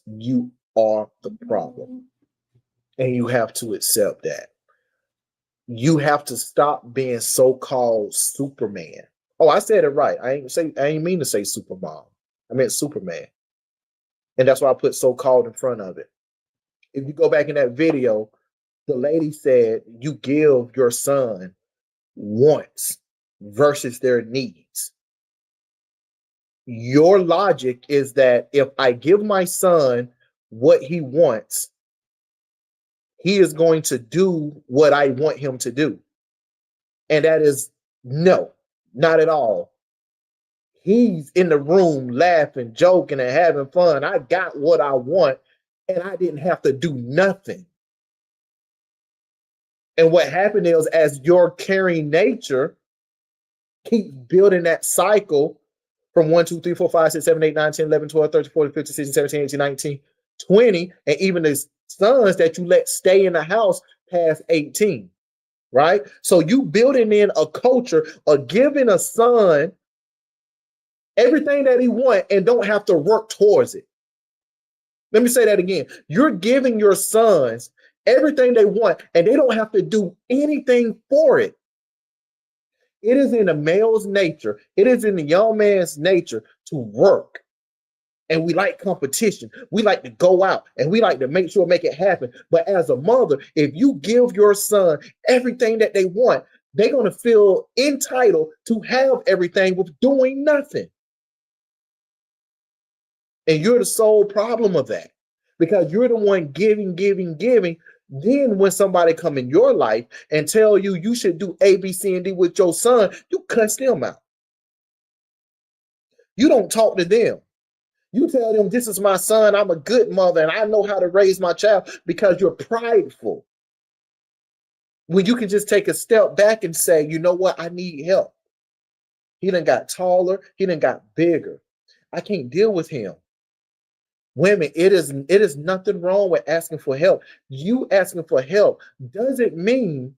You are the problem. And you have to accept that. You have to stop being so-called Superman. Oh, I said it right. I ain't mean to say Supermom. I meant Superman. And that's why I put so-called in front of it. If you go back in that video, the lady said you give your son wants versus their needs. Your logic is that if I give my son what he wants, he is going to do what I want him to do. And that is no, not at all. He's in the room laughing, joking, and having fun. I got what I want, and I didn't have to do nothing. And what happened is, as your caring nature keeps building that cycle from 1, 2, 3, 4, 5, 6, 7, 8, 9, 10, 11, 12, 13, 14, 15, 16, 17, 18, 19, 20, and even the sons that you let stay in the house past 18, right? So you building in a culture of giving a son everything that he wants and don't have to work towards it. Let me say that again. You're giving your sons everything they want and they don't have to do anything for it. It is in the male's nature, it is in the young man's nature to work. And we like competition. We like to go out and we like to make it happen. But as a mother, if you give your son everything that they want, they're going to feel entitled to have everything with doing nothing. And you're the sole problem of that, because you're the one giving. Then when somebody come in your life and tell you you should do A, B, C, and D with your son, you cuss them out. You don't talk to them. You tell them, this is my son, I'm a good mother, and I know how to raise my child, because you're prideful. When you can just take a step back and say, you know what, I need help. He done got taller, he done got bigger. I can't deal with him. Women, it is nothing wrong with asking for help. You asking for help doesn't mean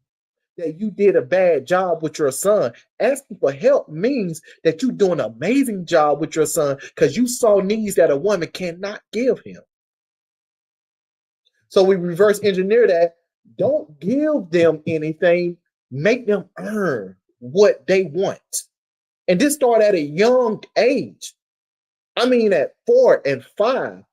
that you did a bad job with your son. Asking for help means that you're doing an amazing job with your son, because you saw needs that a woman cannot give him. So we reverse engineer that. Don't give them anything. Make them earn what they want. And this start at a young age. I mean, at 4 and 5.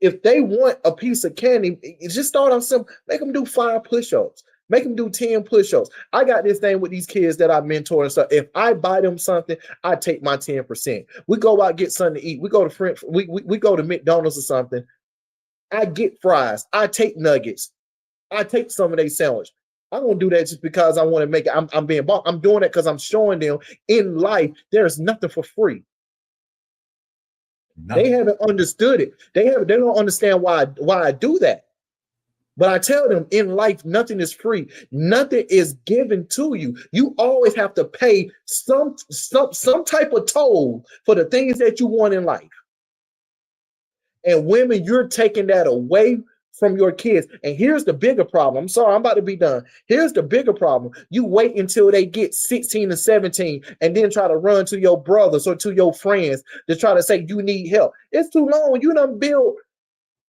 If they want a piece of candy, just start off simple. Make them do 5 push-ups. Make them do 10 push-ups. I got this thing with these kids that I mentor and stuff. If I buy them something, I take my 10%. We go out, get something to eat. We go to we go to McDonald's or something. I get fries. I take nuggets. I take some of their sandwich. I don't do that just because I want to make it. I'm being bought. I'm doing it because I'm showing them in life there's nothing for free. Nothing. They haven't understood it. They don't understand why I do that. But I tell them, in life, nothing is free. Nothing is given to you. You always have to pay some type of toll for the things that you want in life. And women, you're taking that away from your kids. And here's the bigger problem. I'm sorry, I'm about to be done. Here's the bigger problem. You wait until they get 16 and 17 and then try to run to your brothers or to your friends to try to say you need help. It's too long. You done built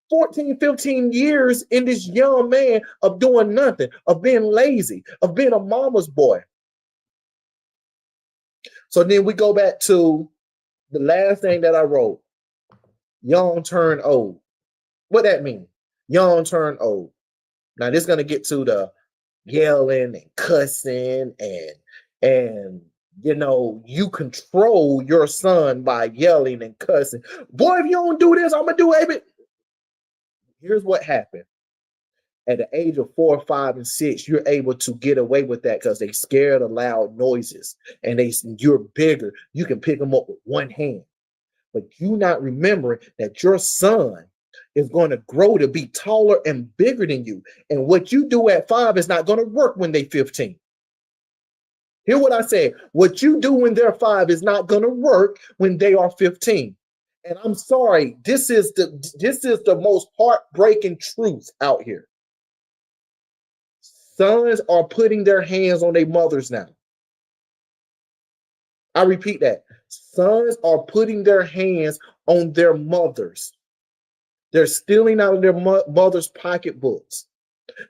14, 15 years in this young man of doing nothing, of being lazy, of being a mama's boy. So then we go back to the last thing that I wrote. Young turn old. What that mean? Young turn old. Now this is gonna get to the yelling and cussing and you know, you control your son by yelling and cussing. Boy, if you don't do this, I'm gonna do it. Here's what happened. At the age of 4, 5, and 6, you're able to get away with that because they scared of loud noises, and you're bigger. You can pick them up with one hand. But you not remembering that your son is going to grow to be taller and bigger than you. And what you do at 5 is not going to work when they're 15. Hear what I said. What you do when they're 5 is not going to work when they are 15. And I'm sorry, this is the most heartbreaking truth out here. Sons are putting their hands on their mothers now. I repeat that. Sons are putting their hands on their mothers. They're stealing out of their mother's pocketbooks.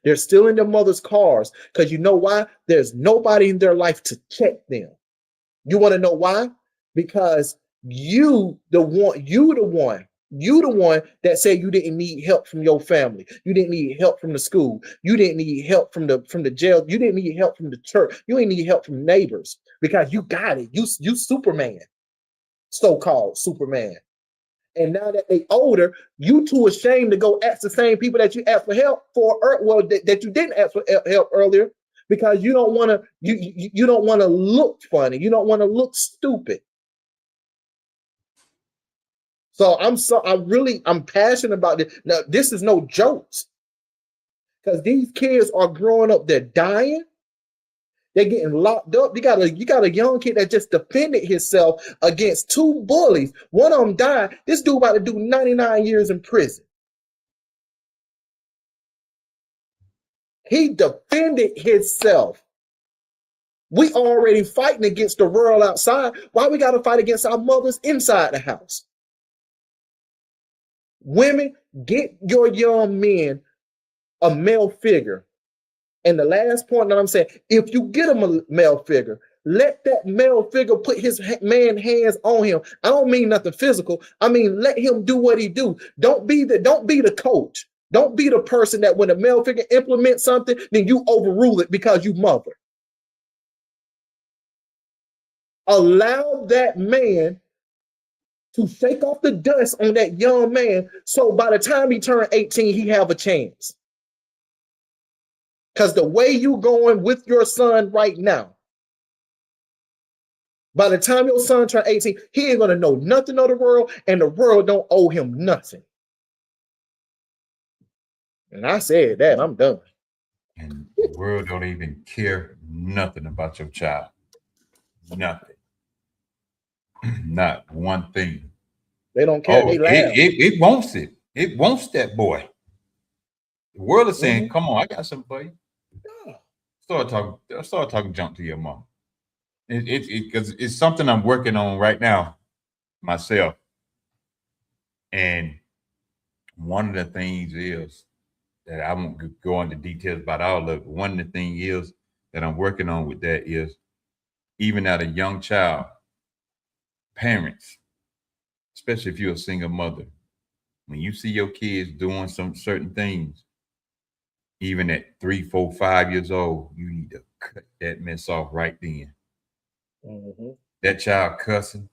They're stealing their mother's cars. Because you know why? There's nobody in their life to check them. You want to know why? Because you the one that said you didn't need help from your family. You didn't need help from the school. You didn't need help from the jail. You didn't need help from the church. You didn't need help from neighbors because you got it. You Superman, so-called Superman. And now that they older, you too ashamed to go ask the same people that you asked for help for, that you didn't ask for help earlier, because you don't want to. You don't want to look funny. You don't want to look stupid. So I'm passionate about this. Now, this is no jokes, because these kids are growing up, they're dying, they're getting locked up. You got a young kid that just defended himself against 2 bullies. One of them died. This dude about to do 99 years in prison. He defended himself. We already fighting against the world outside. Why we got to fight against our mothers inside the house? Women, get your young men a male figure. And the last point that I'm saying, if you get a male figure, let that male figure put his man hands on him. I don't mean nothing physical. I mean, let him do what he do. Don't be the coach. Don't be the person that when a male figure implements something, then you overrule it because you mother. Allow that man to shake off the dust on that young man, so by the time he turned 18, he have a chance. Because the way you going with your son right now, by the time your son turn 18, he ain't gonna know nothing of the world, and the world don't owe him nothing. And I said that, I'm done. And the world don't even care nothing about your child. Nothing. Not one thing. They don't care. Oh, They laugh. It wants it. It wants that boy. The world is saying, come on, I got something for you. Yeah. Start talking junk to your mom. Because it's something I'm working on right now myself. And one of the things is that I won't go into details about all of it. One of the things is that I'm working on with that is even at a young child, parents, especially if you're a single mother, when you see your kids doing some certain things, even at 3, 4, 5 years old, you need to cut that mess off right then. That child cussing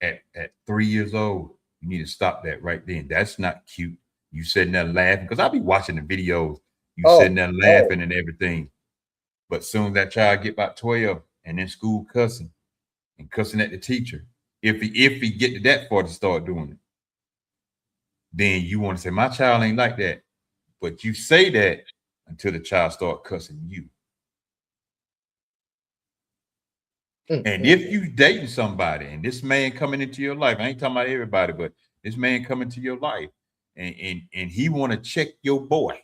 at 3 years old, you need to stop that right then. That's not cute. You sitting there laughing, because I'll be watching the videos. You sitting there laughing and everything. But soon as that child get about 12 and in school cussing and cussing at the teacher, if he get to that far to start doing it, then you want to say, my child ain't like that. But you say that until the child start cussing you. And if you dating somebody and this man coming into your life, I ain't talking about everybody, but this man coming to your life and he want to check your boy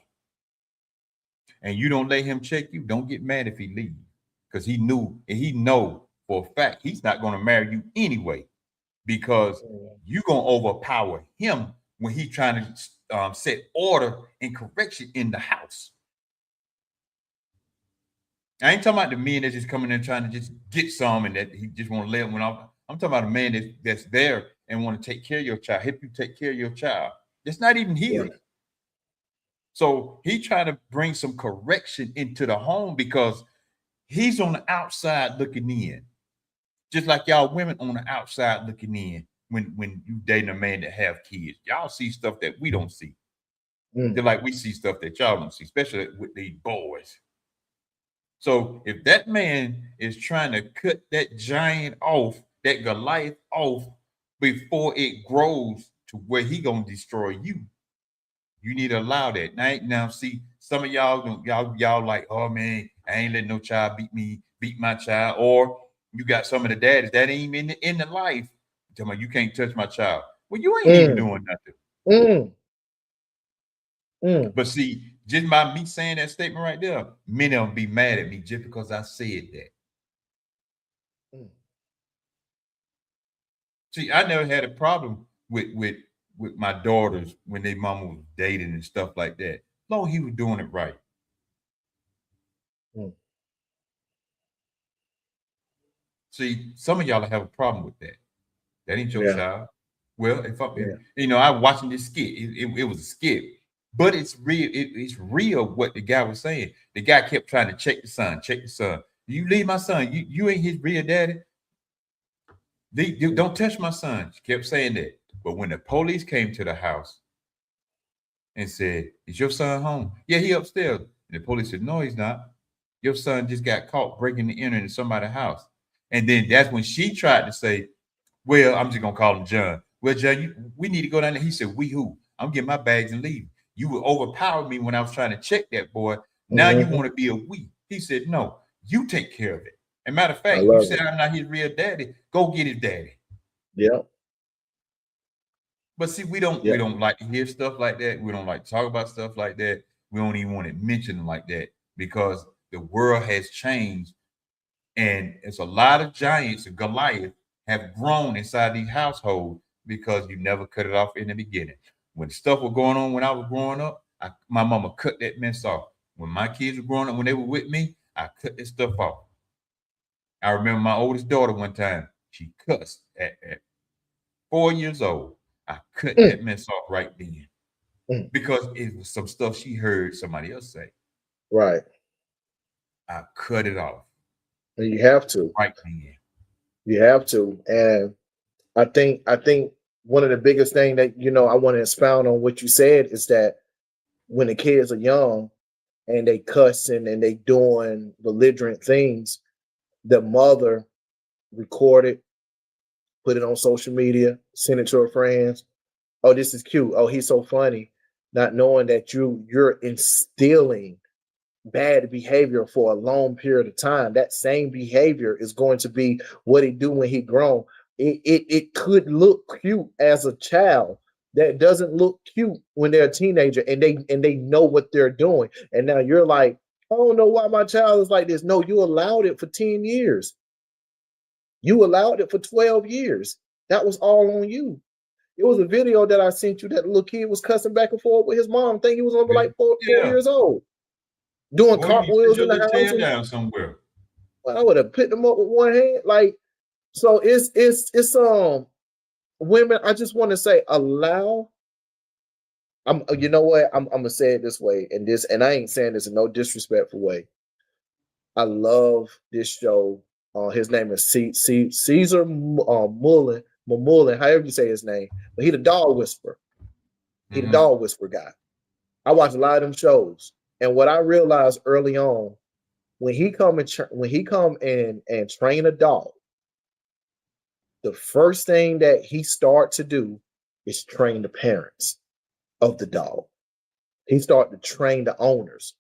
and you don't let him check you, don't get mad if he leaves, because he know for a fact he's not going to marry you anyway, because you're going to overpower him when he's trying to set order and correction in the house. I ain't talking about the men that's just coming in trying to just get some and that he just want to let one off. I'm talking about a man that's there and want to take care of your child, help you take care of your child. It's not even his. So he trying to bring some correction into the home because he's on the outside looking in. Just like y'all women on the outside looking in when you dating a man that have kids. Y'all see stuff that we don't see. They're like we see stuff that y'all don't see, especially with these boys. So if that man is trying to cut that giant off, that Goliath off before it grows to where he gonna destroy you, you need to allow that. Now see, some of y'all like, oh man, I ain't letting no child beat my child. Or you got some of the daddies that ain't even in the life. Tell me you can't touch my child. Well, you ain't even doing nothing. But see, just by me saying that statement right there, many of them be mad at me just because I said that. See, I never had a problem with my daughters when their mama was dating and stuff like that. Long he was doing it right. See, some of y'all have a problem with that. That ain't your child. Well, if I was watching this skit, it was a skit. But it's real. It's real what the guy was saying. The guy kept trying to check the son. You leave my son. You ain't his real daddy. Don't touch my son. She kept saying that. But when the police came to the house and said, is your son home? Yeah, he upstairs. And the police said, no, he's not. Your son just got caught breaking and entering somebody's house. And then that's when she tried to say, well, I'm just going to call him John. Well, John, we need to go down there. He said, we who? I'm getting my bags and leaving. You would overpower me when I was trying to check that boy. Now you want to be a we. He said, no, you take care of it. As a matter of fact, you said I'm not his real daddy. Go get his daddy. Yeah. But see, we don't like to hear stuff like that. We don't like to talk about stuff like that. We don't even want to mention them like that because the world has changed. And it's a lot of giants and Goliath have grown inside these households because you never cut it off in the beginning. When stuff was going on when I was growing up, my mama cut that mess off. When my kids were growing up, when they were with me, I cut this stuff off. I remember my oldest daughter one time, she cussed at 4 years old. I cut that mess off right then because it was some stuff she heard somebody else say. Right. I cut it off. And you have to. Right then. You have to. And I think one of the biggest thing that, I want to expound on what you said is that when the kids are young and they cussing and they doing belligerent things, the mother record it, put it on social media, send it to her friends. Oh, this is cute. Oh, he's so funny. Not knowing that you're instilling bad behavior for a long period of time. That same behavior is going to be what he do when he grown. It could look cute as a child. That doesn't look cute when they're a teenager and they know what they're doing. And now you're like, I don't know why my child is like this. No, you allowed it for 10 years. You allowed it for 12 years. That was all on you. It was a video that I sent you that little kid was cussing back and forth with his mom. I think he was over like four years old. Doing cartwheels in the house. Tail down somewhere. Well, I would have picked them up with one hand. Like, so it's women, I just want to say allow. You know what? I'm gonna say it this way, and I ain't saying this in no disrespectful way. I love this show. His name is Caesar Mullen, however you say his name, but he the dog whisperer. He the dog whisperer guy. I watch a lot of them shows, and what I realized early on, when he come and train a dog, the first thing that he start to do is train the parents of the dog. He start to train the owners.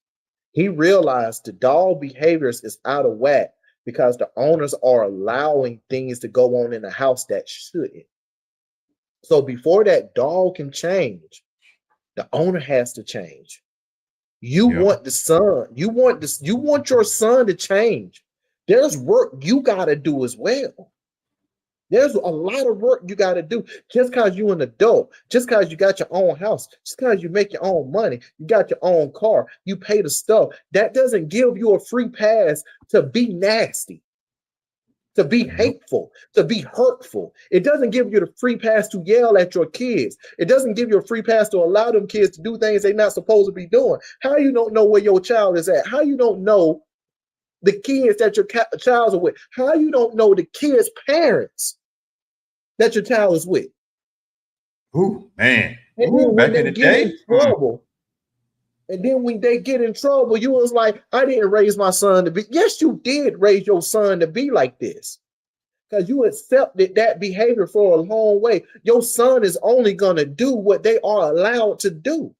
He realized the dog behaviors is out of whack because the owners are allowing things to go on in the house that shouldn't. So before that dog can change, the owner has to change. You want the son, you want your son to change. There's work you got to do as well. There's a lot of work you got to do. Just because you're an adult, just because you got your own house, just because you make your own money, you got your own car, you pay the stuff, that doesn't give you a free pass to be nasty, to be hateful, to be hurtful. It doesn't give you the free pass to yell at your kids. It doesn't give you a free pass to allow them kids to do things they're not supposed to be doing. How you don't know where your child is at? How you don't know the kids that your child is with? How you don't know the kids' parents that your child is with? Ooh, man. And Ooh, then back when they in the get day. in trouble, and then when they get in trouble, you was like, I didn't raise my son to be. Yes, you did raise your son to be like this. Because you accepted that behavior for a long way. Your son is only going to do what they are allowed to do.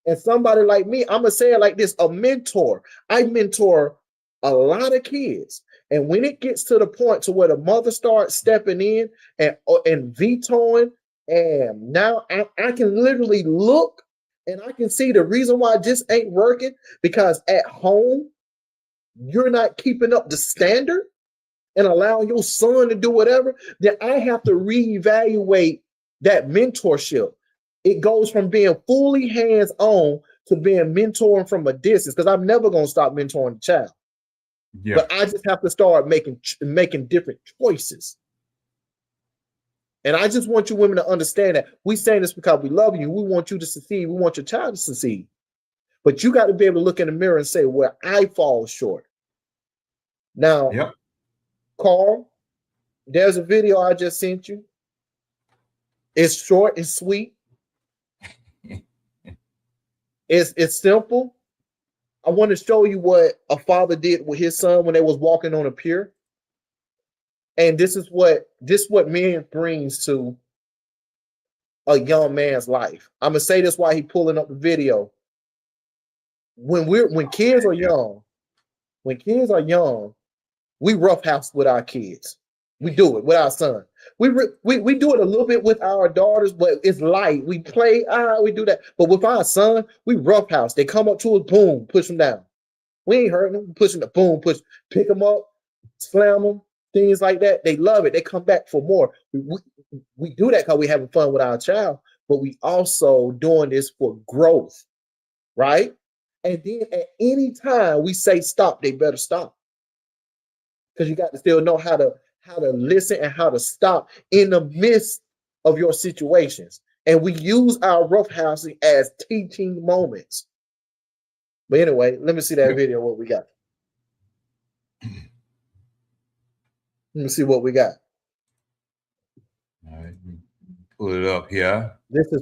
And somebody like me, I'm going to say it like this, a mentor. I mentor a lot of kids. And when it gets to the point to where the mother starts stepping in and vetoing, and now I can literally look and I can see the reason why this ain't working, because at home, you're not keeping up the standard and allowing your son to do whatever, then I have to reevaluate that mentorship. It goes from being fully hands-on to being mentoring from a distance, because I'm never going to stop mentoring the child. Yeah. But I just have to start making different choices. And I just want you women to understand that we saying this because we love you. We want you to succeed. We want your child to succeed. But you got to be able to look in the mirror and say, where I fall short. Now, Carl, there's a video I just sent you. It's short and sweet. It's simple. I want to show you what a father did with his son when they was walking on a pier. And this is what man brings to a young man's life. I'm gonna say this while he pulling up the video. When kids are young, we roughhouse with our kids. We do it with our son. We do it a little bit with our daughters, but it's light. We play, we do that. But with our son, we roughhouse. They come up to us, boom, push them down. We ain't hurting them. Pushing the boom, pick them up, slam them, things like that. They love it. They come back for more. We do that because we're having fun with our child, but we also doing this for growth, right? And then at any time we say stop, they better stop. Because you got to still know how to listen and how to stop in the midst of your situations. And we use our roughhousing as teaching moments. But anyway, let me see that video, what we got. Let me see what we got. All right, pull it up here. This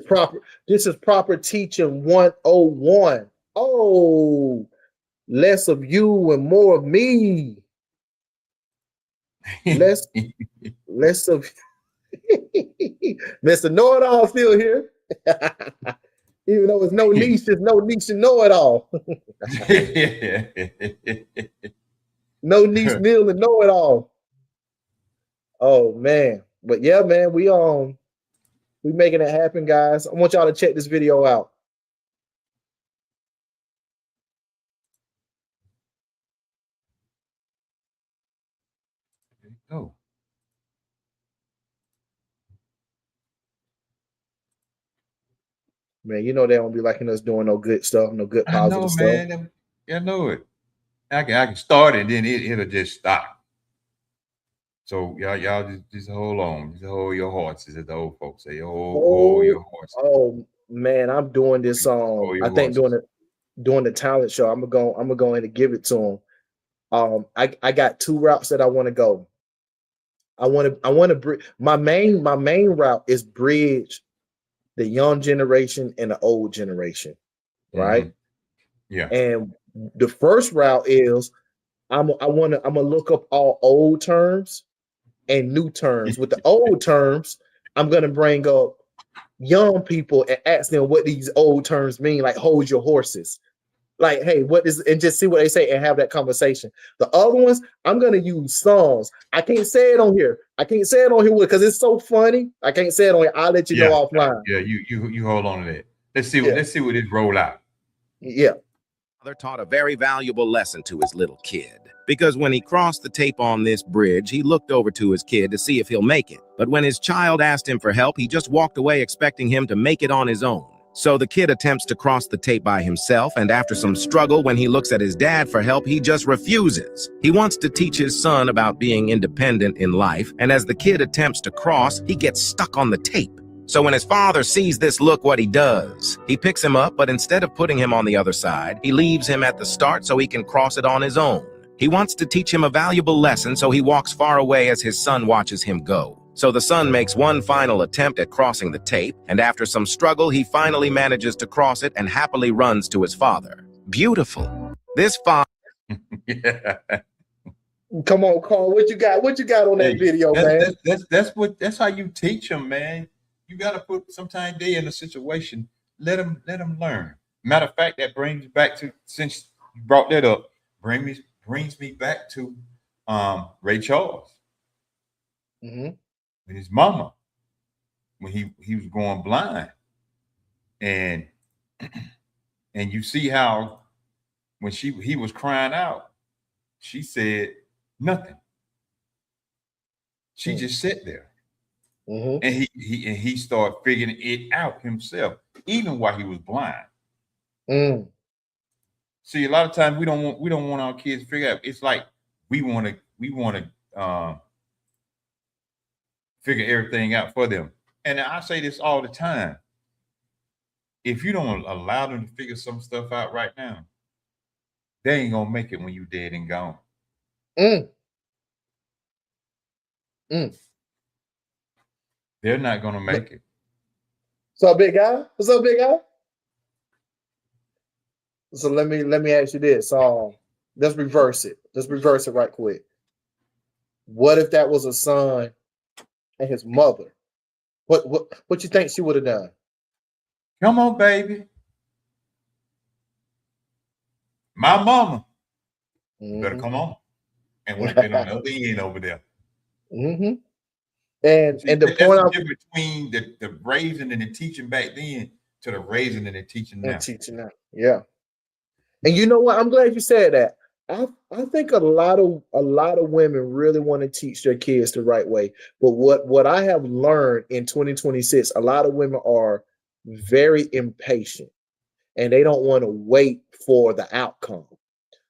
is proper teaching 101. Oh, less of you and more of me. Less of Mr. Know-It-All still here. Even though it's no niche, there's no niche to know it all. No niche meal and know it all. Oh man. But yeah, man, we making it happen, guys. I want y'all to check this video out. Oh. Man, you know they don't be liking us doing no good stuff, no good positive stuff. Man. I know it. I can start it, and then it'll just stop. So y'all just hold on. Just hold your horses, as the old folks say. Hold your horses. Oh man, I'm doing this I think doing the talent show. I'm gonna go in and give it to them. I got 2 routes that I want to go. I want to my main route is bridge the young generation and the old generation, right? Yeah. And the first route is I'm gonna look up all old terms and new terms. With the old terms, I'm gonna bring up young people and ask them what these old terms mean, like hold your horses. Like, hey, what is, and just see what they say and have that conversation. The other ones, I'm gonna use songs. I can't say it on here. Because it's so funny. I can't say it on here. I'll let you know offline. Yeah, you hold on to that. Let's see what it roll out. Yeah. Father taught a very valuable lesson to his little kid. Because when he crossed the tape on this bridge, he looked over to his kid to see if he'll make it. But when his child asked him for help, he just walked away expecting him to make it on his own. So the kid attempts to cross the tape by himself, and after some struggle, when he looks at his dad for help, he just refuses. He wants to teach his son about being independent in life, and as the kid attempts to cross, he gets stuck on the tape. So when his father sees this, look what he does. He picks him up, but instead of putting him on the other side, he leaves him at the start so he can cross it on his own. He wants to teach him a valuable lesson, so he walks far away as his son watches him go. So the son makes one final attempt at crossing the tape, and after some struggle, he finally manages to cross it and happily runs to his father. Beautiful. This father... Yeah. Come on, Carl. What you got on that video, man? That's how you teach them, man. You got to put, sometimes they in a situation, let them learn. Matter of fact, that brings back to, since you brought that up, brings me back to Ray Charles. With his mama, when he was going blind, and you see how when he was crying out, she said nothing. She just sat there, and he started figuring it out himself, even while he was blind. See, a lot of times we don't want our kids to figure out. It's like we want to figure everything out for them. And I say this all the time. If you don't allow them to figure some stuff out right now, they ain't gonna make it when you dead and gone. They're not gonna make it. What's up, big guy? So let me ask you this. Let's reverse it. Right quick. What if that was a son and his mother? What you think she would have done? Come on, baby. My mama. You better come on. And would have been on the other end over there. And see, the point out between the raising and the teaching back then to the raising and the teaching now. Yeah. And you know what? I'm glad you said that. I think a lot of women really want to teach their kids the right way. But what I have learned in 2026, a lot of women are very impatient. and they don't want to wait for the outcome.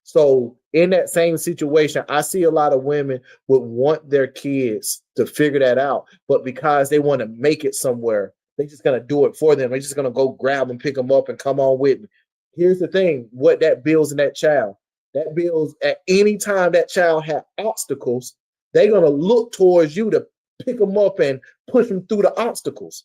So in that same situation, I see a lot of women would want their kids to figure that out, but because they want to make it somewhere, they're just going to do it for them. They're just going to go grab them, pick them up, and come on with me. Here's the thing, what that builds in that child. That builds at any time that child has obstacles, they're going to look towards you to pick them up and push them through the obstacles.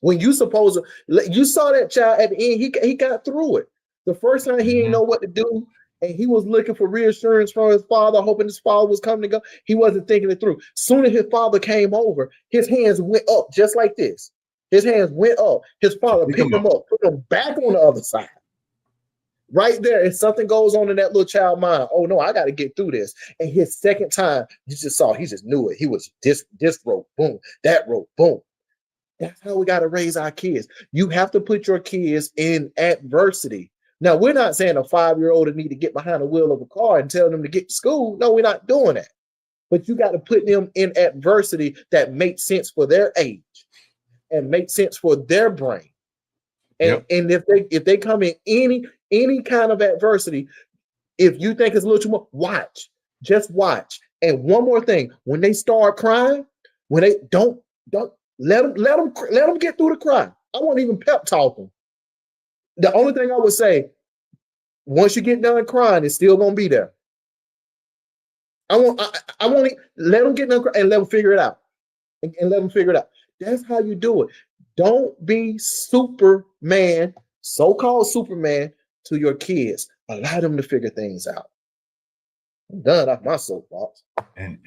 When you supposed to, you saw that child at the end, he got through it. The first time he didn't know what to do, and he was looking for reassurance from his father, hoping his father was coming to go. He wasn't thinking it through. Soon as his father came over, his hands went up just like this. His hands went up. His father picked him up, put him back on the other side. Right there, if something goes on in that little child mind, oh no, I got to get through this. And his second time, you just saw, he just knew it. He was this rope, boom, that rope, boom. That's how we got to raise our kids. You have to put your kids in adversity. Now, we're not saying a 5-year-old need to get behind the wheel of a car and tell them to get to school. No, we're not doing that. But you got to put them in adversity that makes sense for their age and makes sense for their brain. And, and if they come in any kind of adversity, if you think it's a little too much, watch. Just watch. And one more thing, when they start crying, when they don't let them get through the cry. I won't even pep talk them. The only thing I would say, once you get done crying, it's still gonna be there. I want to let them get done crying and let them figure it out. And let them figure it out. That's how you do it. Don't be Superman, so-called Superman, to your kids. Allow them to figure things out. I'm done off my soapbox. And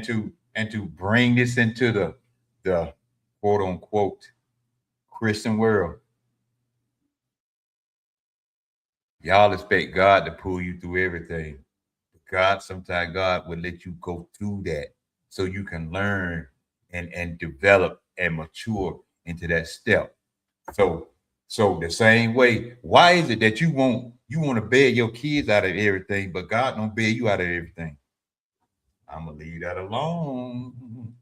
to bring this into the quote unquote Christian world, y'all expect God to pull you through everything. Sometimes God will let you go through that so you can learn and develop and mature into that step. So the same way, why is it that you want to bail your kids out of everything, but God don't bail you out of everything? I'm gonna leave that alone.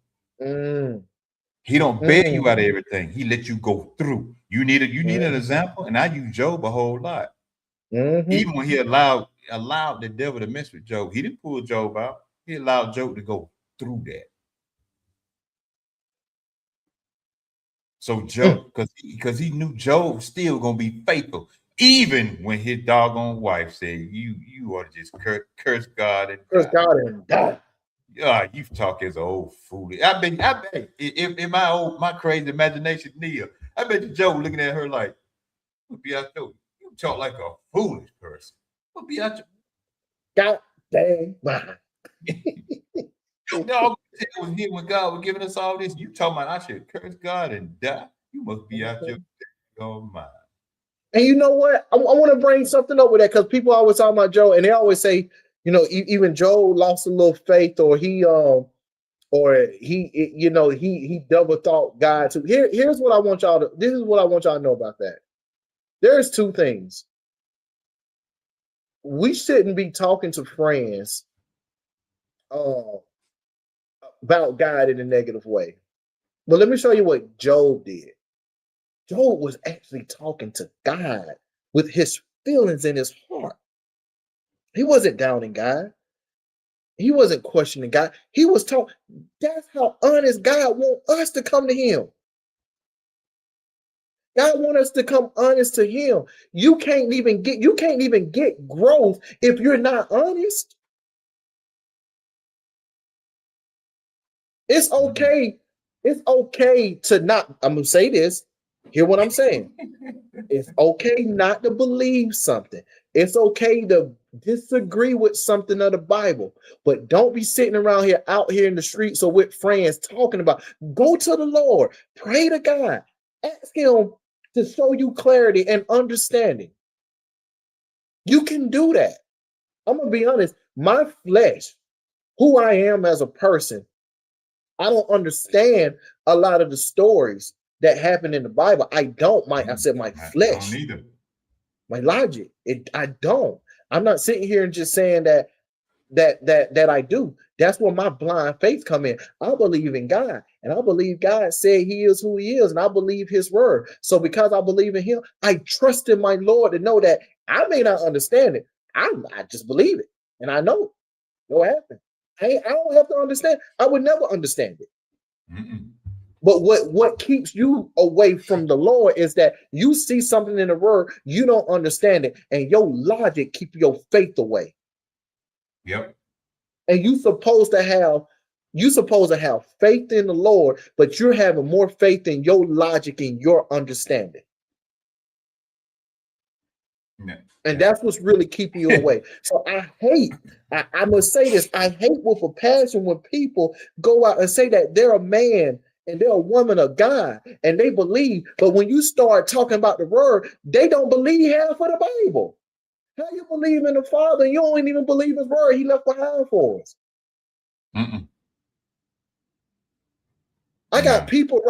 He don't bail you out of everything. He let you go through. You need an example, and I use Job a whole lot. Even when he allowed the devil to mess with Job, he didn't pull Job out. He allowed Job to go through that. So Job, because he knew Job was still gonna be faithful, even when his doggone wife said, "You ought to just curse God and curse God and die." You talk as an old fool. I bet in my crazy imagination, Neil, I bet you Joe looking at her like, "What be out there? You talk like a foolish person. What be out there?" God dang. No, it was here when God was giving us all this. You talking about I should curse God and die? You must be out your mind. And you know what? I want to bring something up with that, because people always talk about Joe, and they always say, even Joe lost a little faith, or he double thought God too. Here's what I want y'all to. This is what I want y'all to know about that. There's two things. We shouldn't be talking to friends about God in a negative way. But let me show you what Job did. Job was actually talking to God with his feelings in his heart. He wasn't doubting God. He wasn't questioning God. He was talking. That's how honest God wants us to come to him. God wants us to come honest to him. You can't even get growth if you're not honest. It's okay. It's okay to not. I'm gonna say this. Hear what I'm saying? It's okay not to believe something. It's okay to disagree with something of the Bible, but don't be sitting around here out here in the streets or with friends talking about. Go to the Lord, pray to God, ask him to show you clarity and understanding. You can do that. I'm gonna be honest. My flesh, who I am as a person, I don't understand a lot of the stories that happen in the Bible. I don't. I said my flesh. I don't either. My logic. I don't. I'm not sitting here and just saying that that I do. That's where my blind faith come in. I believe in God, and I believe God said he is who he is, and I believe his word. So because I believe in him, I trust in my Lord to know that I may not understand it. I just believe it, and I know it. What happened? I don't have to understand. I would never understand it. But what keeps you away from the Lord is that you see something in the word, you don't understand it, and your logic keep your faith away. Yep. And you're supposed to have faith in the Lord, but you're having more faith in your logic and your understanding. Yeah. And that's what's really keeping you away. So I must say this, I hate with a passion when people go out and say that they're a man and they're a woman of God and they believe, but when you start talking about the word, they don't believe half of the Bible. How you believe in the Father and you don't even believe his word he left behind for us? I got people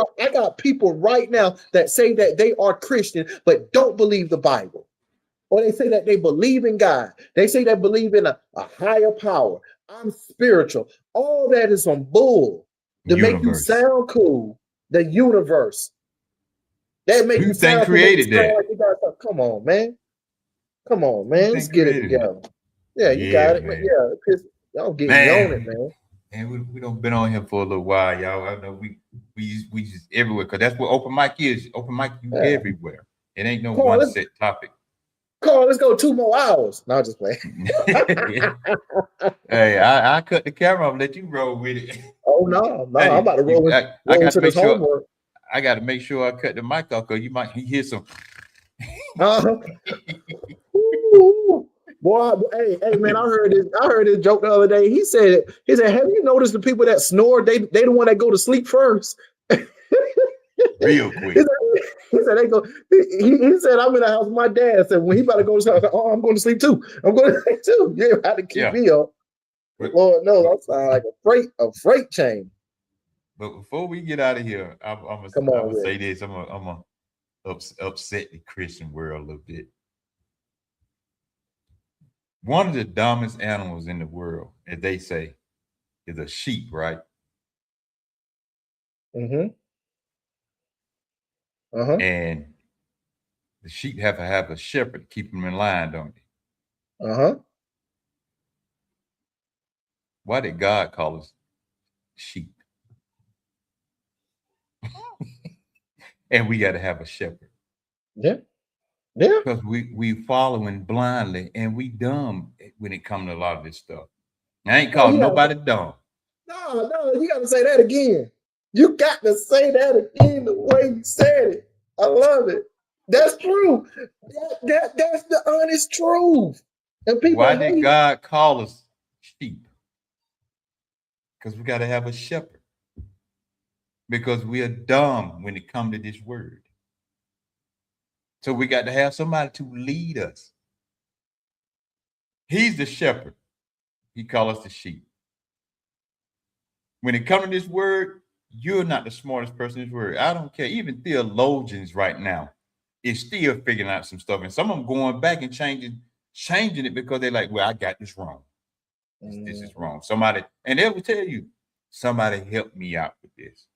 right now that say that they are Christian but don't believe the Bible. Or they say that they believe in God. They say they believe in a higher power. I'm spiritual. All that is some bull to make you sound cool. The universe. That make you sound cool. Created that? Like you got something. Come on, man. Come on, man. Let's get it together. Yeah, you got it. Man. Yeah, y'all getting me on it, man. And we don't been on here for a little while, y'all. I know we just everywhere because that's what open mic is. Open mic, you everywhere. It ain't no one set topic. Carl, let's go 2 more hours. No, just play. Hey, I cut the camera off, let you roll with it. Oh no, hey, I'm about to roll into this homework. I got to make sure I cut the mic off because you might hear some. Boy, hey man, I heard this joke the other day. He said, have you noticed the people that snore? They the one that go to sleep first. Real quick. He said they go. He said I'm in the house with my dad. Said when he about to go to sleep, oh, I'm going to sleep too. I'm going to sleep too. You have to keep me up. Lord knows I sound like a freight train. But before we get out of here, I'm gonna say this. I'm gonna upset the Christian world a little bit. One of the dumbest animals in the world, as they say, is a sheep, right? And the sheep have to have a shepherd to keep them in line, don't they? Why did God call us sheep? And we got to have a shepherd. Yeah. Because we following blindly and we dumb when it comes to a lot of this stuff. I ain't calling nobody dumb. No, you got to say that again. You got to say that again the way you said it. I love it. That's true. That's the honest truth. And people why did God call us sheep? Because we got to have a shepherd. Because we are dumb when it comes to this word. So we got to have somebody to lead us. He's the shepherd. He calls us the sheep. When it comes to this word, you're not the smartest person in this word. I don't care. Even theologians right now is still figuring out some stuff. And some of them going back and changing it because they're like, well, I got this wrong. This is wrong. Somebody, and they will tell you, somebody help me out with this.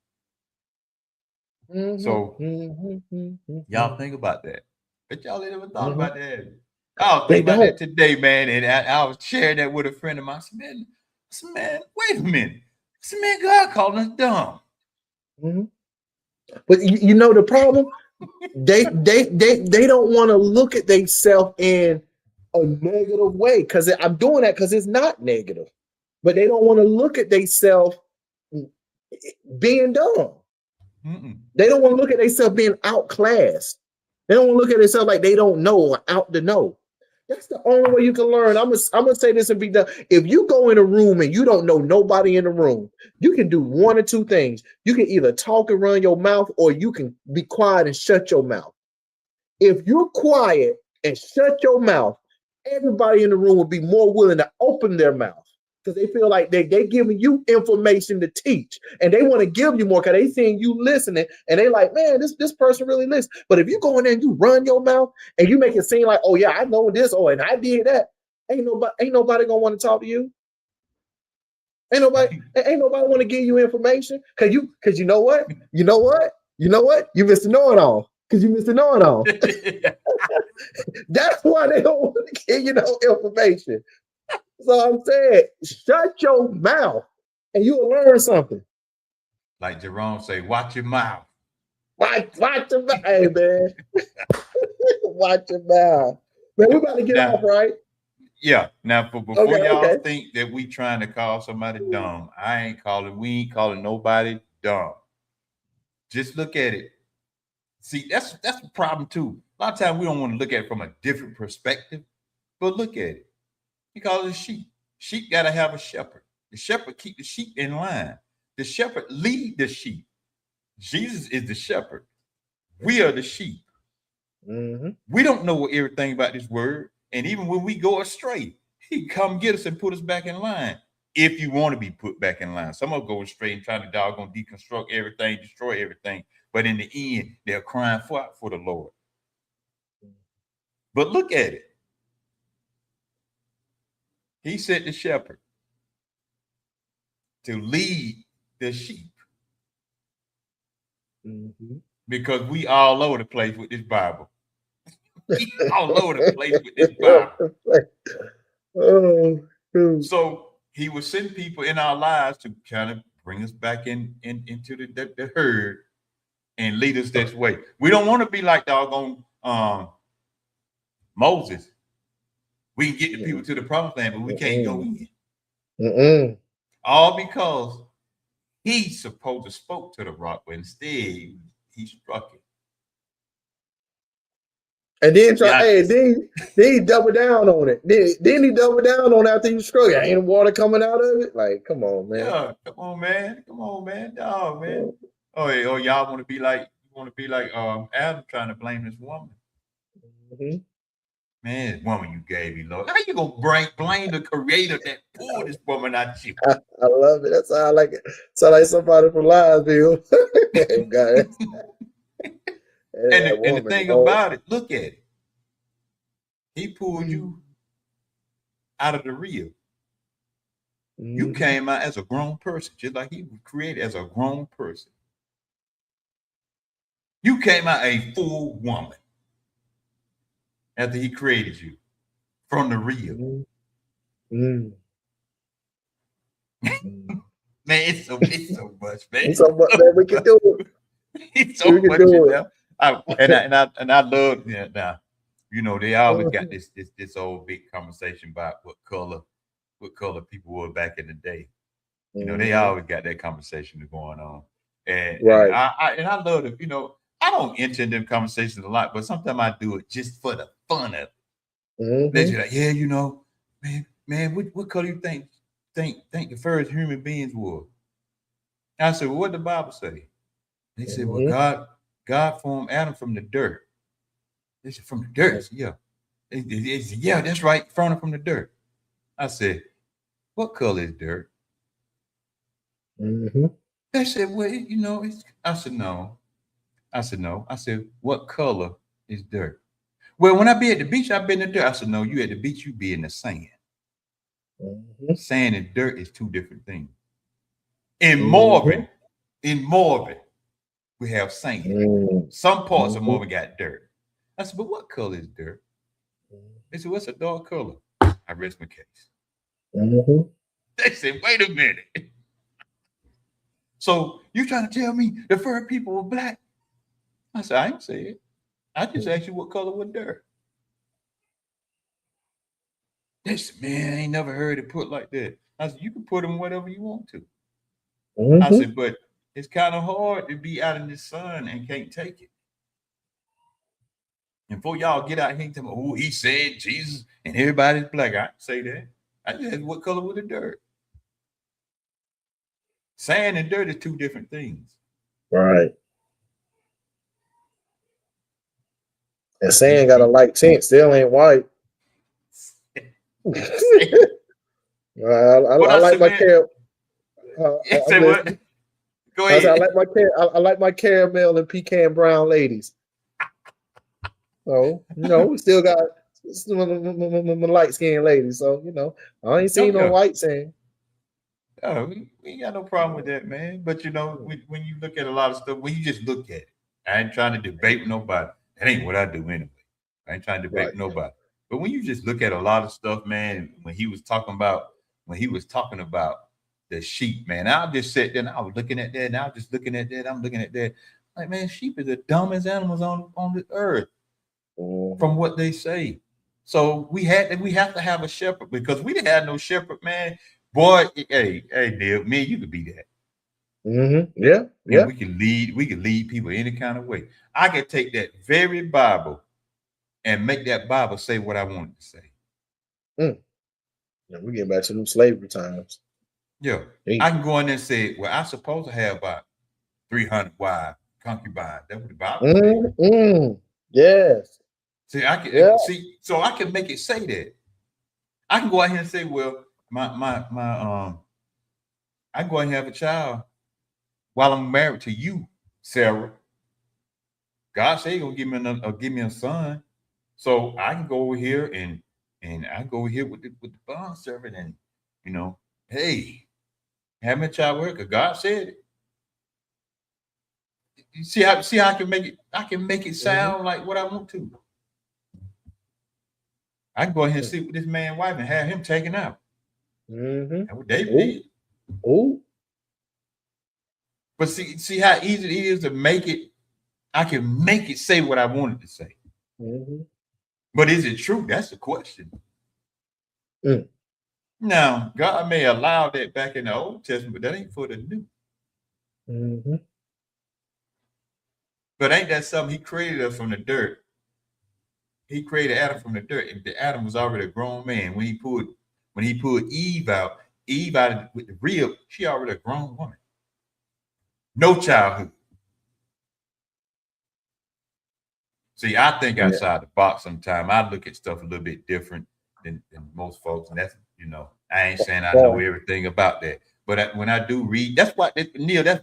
So y'all think about that. But y'all ain't ever thought about that. I was thinking about that today, man. And I was sharing that with a friend of mine. I said, man, wait a minute. I said, man, God calling us dumb. But you know the problem? they don't want to look at themselves in a negative way. Because I'm doing that because it's not negative. But they don't want to look at themselves being dumb. They don't want to look at themselves being outclassed. They don't want to look at themselves like they don't know or out to know. That's the only way you can learn. I'm gonna say this and be done. If you go in a room and you don't know nobody in the room, you can do one or two things. You can either talk and run your mouth, or you can be quiet and shut your mouth. If you're quiet and shut your mouth, everybody in the room will be more willing to open their mouth. Because they feel like they're giving you information to teach, and they want to give you more because they seeing you listening, and they like, man, this person really listens. But if you go in there and you run your mouth and you make it seem like, oh yeah, I know this, oh, and I did that, ain't nobody gonna want to talk to you. Ain't nobody want to give you information. Cause you know what? You know what? You know what? You missed the knowing all. Cause you missed the knowing all. That's why they don't want to give you no information. So I'm saying, shut your mouth and you'll learn something. Like Jerome say, watch your mouth. Watch your mouth. Hey, man. Watch your mouth. Man, we about to get off, right? Yeah. Now, before y'all okay. think that we trying to call somebody dumb, we ain't calling nobody dumb. Just look at it. See, that's the problem too. A lot of times we don't want to look at it from a different perspective, but look at it. He calls it sheep. Sheep got to have a shepherd. The shepherd keep the sheep in line. The shepherd lead the sheep. Jesus is the shepherd. We are the sheep. Mm-hmm. We don't know everything about this word. And even when we go astray, he come get us and put us back in line. If you want to be put back in line. Some of go astray and trying to doggone deconstruct everything, destroy everything. But in the end, they're crying for the Lord. But look at it. He said the shepherd to lead the sheep. Mm-hmm. Because we all over the place with this Bible. We all over the place with this Bible. Oh, so he will send people in our lives to kind of bring us back into the herd and lead us this way. We don't want to be like doggone Moses. We can get the people to the promised land, but we can't go in. All because he's supposed to spoke to the rock, but instead he struck it. And then then he double down on it. Then he double down on after you struck it. Ain't water coming out of it? Like, come on, man. Yeah, come on, man. Dog, man. Oh, y'all want to be like Adam trying to blame this woman. Mm-hmm. Man, woman, you gave me, Lord. How you gonna blame the creator that pulled this woman out you? I love it. That's how I like it. Sound like somebody from Liesville. And the thing about it, look at it. He pulled you out of the real. You came out as a grown person, just like he was created as a grown person. You came out a full woman after he created you from the real. Man, it's so much, man. It's so much, man. We can do it. It's so much, you know. I love now. You know, they always got this old big conversation about what color people were back in the day. You know, they always got that conversation going on. And I love it. You know, I don't enter into them conversations a lot, but sometimes I do it just for the fun of it. They're like, yeah, you know, man, what color you think the first human beings were? I said, well, what did the Bible say? They said, well, God formed Adam from the dirt. They said, from the dirt? Said, yeah. They said, yeah, that's right, from the dirt. I said, what color is dirt? They said, well, you know, I said, no. I said, what color is dirt? Well, when I be at the beach, I've been in the dirt. I said, no, you at the beach, you be in the sand. Sand and dirt is two different things. In Marvin, we have sand. Some parts of Marvin got dirt. I said, but what color is dirt? They said, what's a dark color? I rest my case. They said, wait a minute. So you trying to tell me the first people were black? I said, I ain't say it. I just asked you what color was dirt. They said, man, I ain't never heard it put like that. I said, you can put them whatever you want to. I said, but it's kind of hard to be out in the sun and can't take it. And before y'all get out here and tell me, oh, he said Jesus and everybody's black. I didn't say that. I just asked what color was the dirt. Sand and dirt are two different things. Right. And sand got a light tint, still ain't white. I like my caramel. Say what? Go ahead. I like my caramel and pecan brown ladies. So, you know, we still got light skinned ladies. So, you know, I ain't seen no white sand. We ain't got no problem with that, man. But you know, when you look at a lot of stuff, when you just look at it, I ain't trying to debate with nobody. That ain't what I do anyway. I ain't trying to debate Right. with nobody. But when you just look at a lot of stuff, man, when he was talking about the sheep, man, I just sat there and I was looking at that, and I was just looking at that. I'm looking at that. Like, man, sheep is the dumbest animals on the earth, from what they say. So we have to have a shepherd, because we didn't have no shepherd, man. Boy, hey, Neil, man, you could be that. Yeah. And we can lead people any kind of way. I could take that very Bible and make that Bible say what I want it to say. Yeah, we get back to them slavery times. Yeah. I can go in there and say, well, I'm supposed to have about 300 wives, concubines. That's what the Bible says. Yes. See, I can so I can make it say that. I can go out here and say, well, I can go out and have a child while I'm married to you, Sarah. God said He's gonna give me a son, so I can go over here and I can go over here with the bond servant, and you know, hey, have me a child with her, because God said it. You see how I can make it? I can make it sound like what I want to. I can go ahead and sleep with this man's wife and have him taken out. That's what David did. But see how easy it is to make it. I can make it say what I wanted to say. But is it true? That's the question. Now, God may allow that back in the Old Testament, but that ain't for the New. But ain't that something? He created us from the dirt. He created Adam from the dirt. And Adam was already a grown man. When he pulled Eve out with the rib, she already a grown woman. No childhood. See, I think outside the box sometimes. I look at stuff a little bit different than most folks. And that's, I ain't saying I know everything about that. But when I do read, that's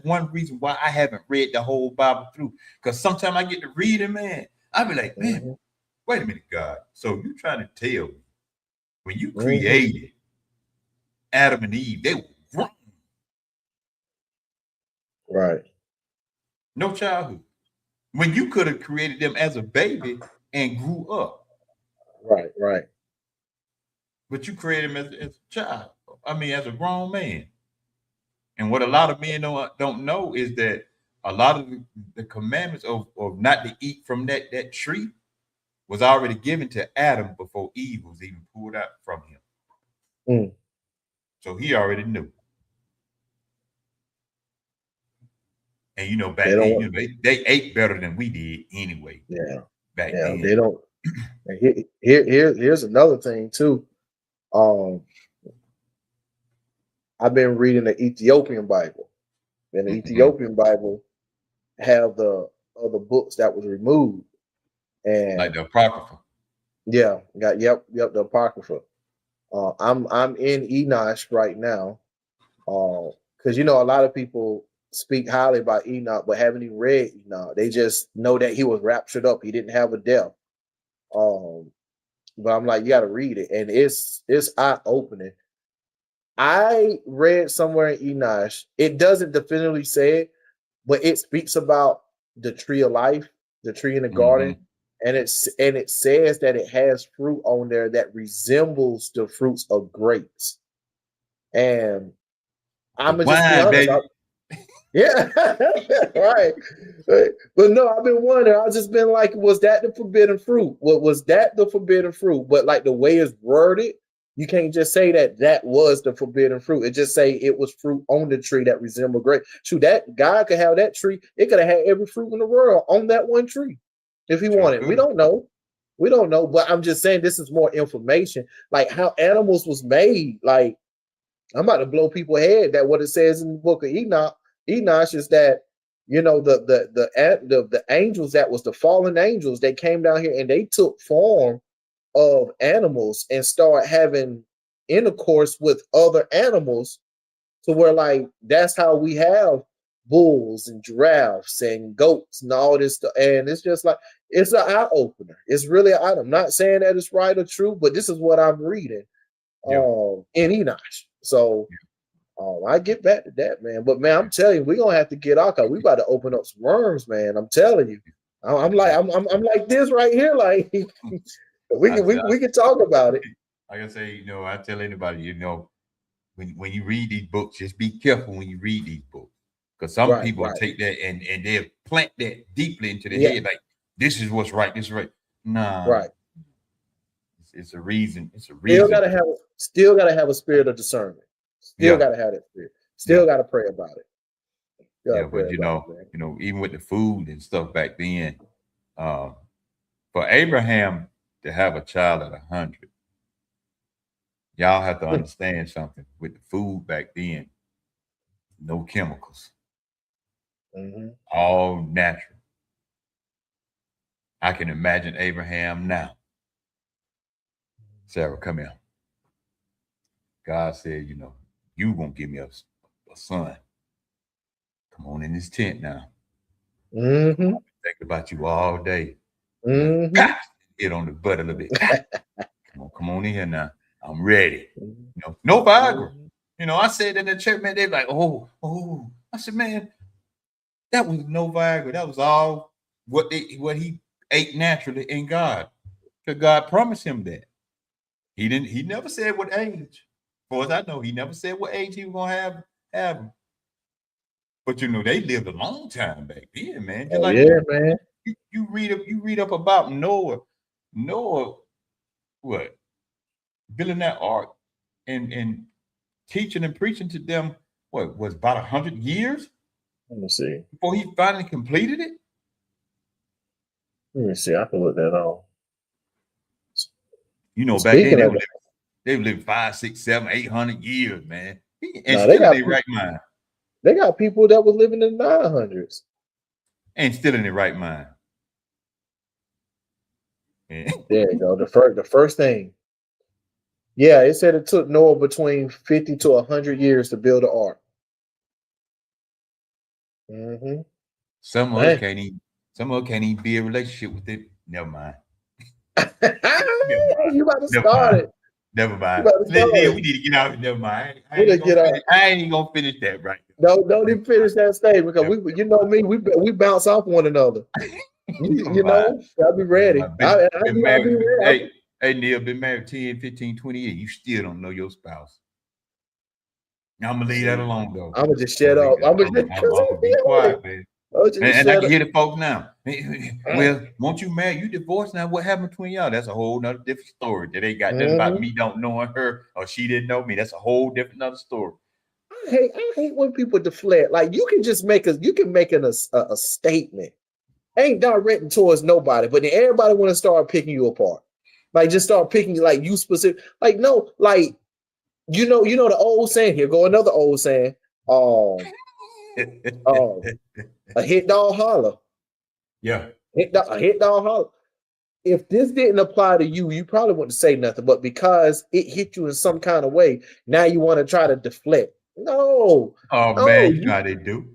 one reason why I haven't read the whole Bible through. Because sometimes I get to read it, man. I be like, man, wait a minute, God. So you trying to tell me when you created Adam and Eve, they were grown. Right. No childhood. When you could have created them as a baby and grew up. Right. But you created them as a child. I mean, as a grown man. And what a lot of men don't know is that a lot of the commandments of not to eat from that tree was already given to Adam before Eve was even pulled out from him. So he already knew. And back then, they ate better than we did anyway. Yeah. Back then. They don't. Here's another thing too. I've been reading the Ethiopian Bible, and the Ethiopian Bible have the other books that was removed, and like the Apocrypha. Yeah, the Apocrypha. I'm in Enoch right now, because a lot of people speak highly about Enoch, but haven't even read Enoch. They just know that he was raptured up. He didn't have a death. But I'm like, you got to read it, and it's eye opening. I read somewhere in Enoch, it doesn't definitively say it, but it speaks about the tree of life, the tree in the garden, and it says that it has fruit on there that resembles the fruits of grapes. And I'm gonna just be honest. Yeah, right. But no, I've been wondering. I've just been like, was that the forbidden fruit? What was that the forbidden fruit? But like the way it's worded, you can't just say that was the forbidden fruit. It just say it was fruit on the tree that resembled grape. Shoot, that God could have that tree. It could have had every fruit in the world on that one tree if he wanted. We don't know. But I'm just saying this is more information, like how animals was made. Like I'm about to blow people's head that what it says in the book of Enoch is that the angels that was the fallen angels, they came down here and they took form of animals and start having intercourse with other animals, to where like that's how we have bulls and giraffes and goats and all this stuff. And it's just like it's an eye opener. It's really I'm not saying that it's right or true, but this is what I'm reading in Enoch. So Oh, I get back to that, man. But man, I'm telling you, we're gonna have to get out because we about to open up some worms, man. I'm telling you. I'm like this right here. Like we can talk about it. Like I say, I tell anybody, when you read these books, just be careful when you read these books. Because some Right, people right. take that and they'll plant that deeply into their Yeah. head, like this is what's right, this is right. Nah. Right. It's a reason. It's a reason. Still gotta have a spirit of discernment. Still gotta have that spirit. Still gotta pray about it. Yeah, but even with the food and stuff back then, for Abraham to have a child at 100, y'all have to understand something. With the food back then, no chemicals, all natural. I can imagine Abraham now. Sarah, come here. God said, you gonna give me a son. Come on in this tent now. I've been thinking about you all day. Hit on the butt a little bit. Come on in here now. I'm ready. No Viagra. I said in the church, man, they're like, oh. I said, man, that was no Viagra. That was all what he ate naturally in God. Because God promised him that. He never said what age. As far as I know, he never said what age he was gonna have him. But they lived a long time back then, man. Just man. You read up about Noah. Noah, what? Building that ark and teaching and preaching to them, what was about 100 years? Let me see. Before he finally completed it? Let me see. I can look that up. Back then they lived 5, 6, 7, 800 years, man. And still in their right mind. They got people that was living in the 900s. And still in their right mind. There you go. The first thing. Yeah, it said it took Noah between 50 to 100 years to build an ark. Some of us can't even be a relationship with it. Never mind. You about to start it. Never mind. We need to get out. Never mind. I ain't even gonna finish that right now. No, don't even finish that statement because we bounce off one another. I'll be ready. I'll be ready. Hey, Neil, been married 10, 15, 20 years. You still don't know your spouse. I'm gonna leave that alone though. I'm gonna just shut up. I'm gonna be quiet, man. And I can hear the folks now. Well, won't you marry? You divorced now. What happened between y'all? That's a whole nother different story. That ain't got nothing about me don't knowing her or she didn't know me. That's a whole different other story. I hate when people deflect. Like you can just make a statement. Ain't directing towards nobody, but then everybody want to start picking you apart. Like just start picking like you specific. Like no, like you know the old saying. Here go another old saying. A hit dog holler. Yeah. A hit dog holler. If this didn't apply to you, you probably wouldn't say nothing. But because it hit you in some kind of way, now you want to try to deflect. No. Man, you know how they do.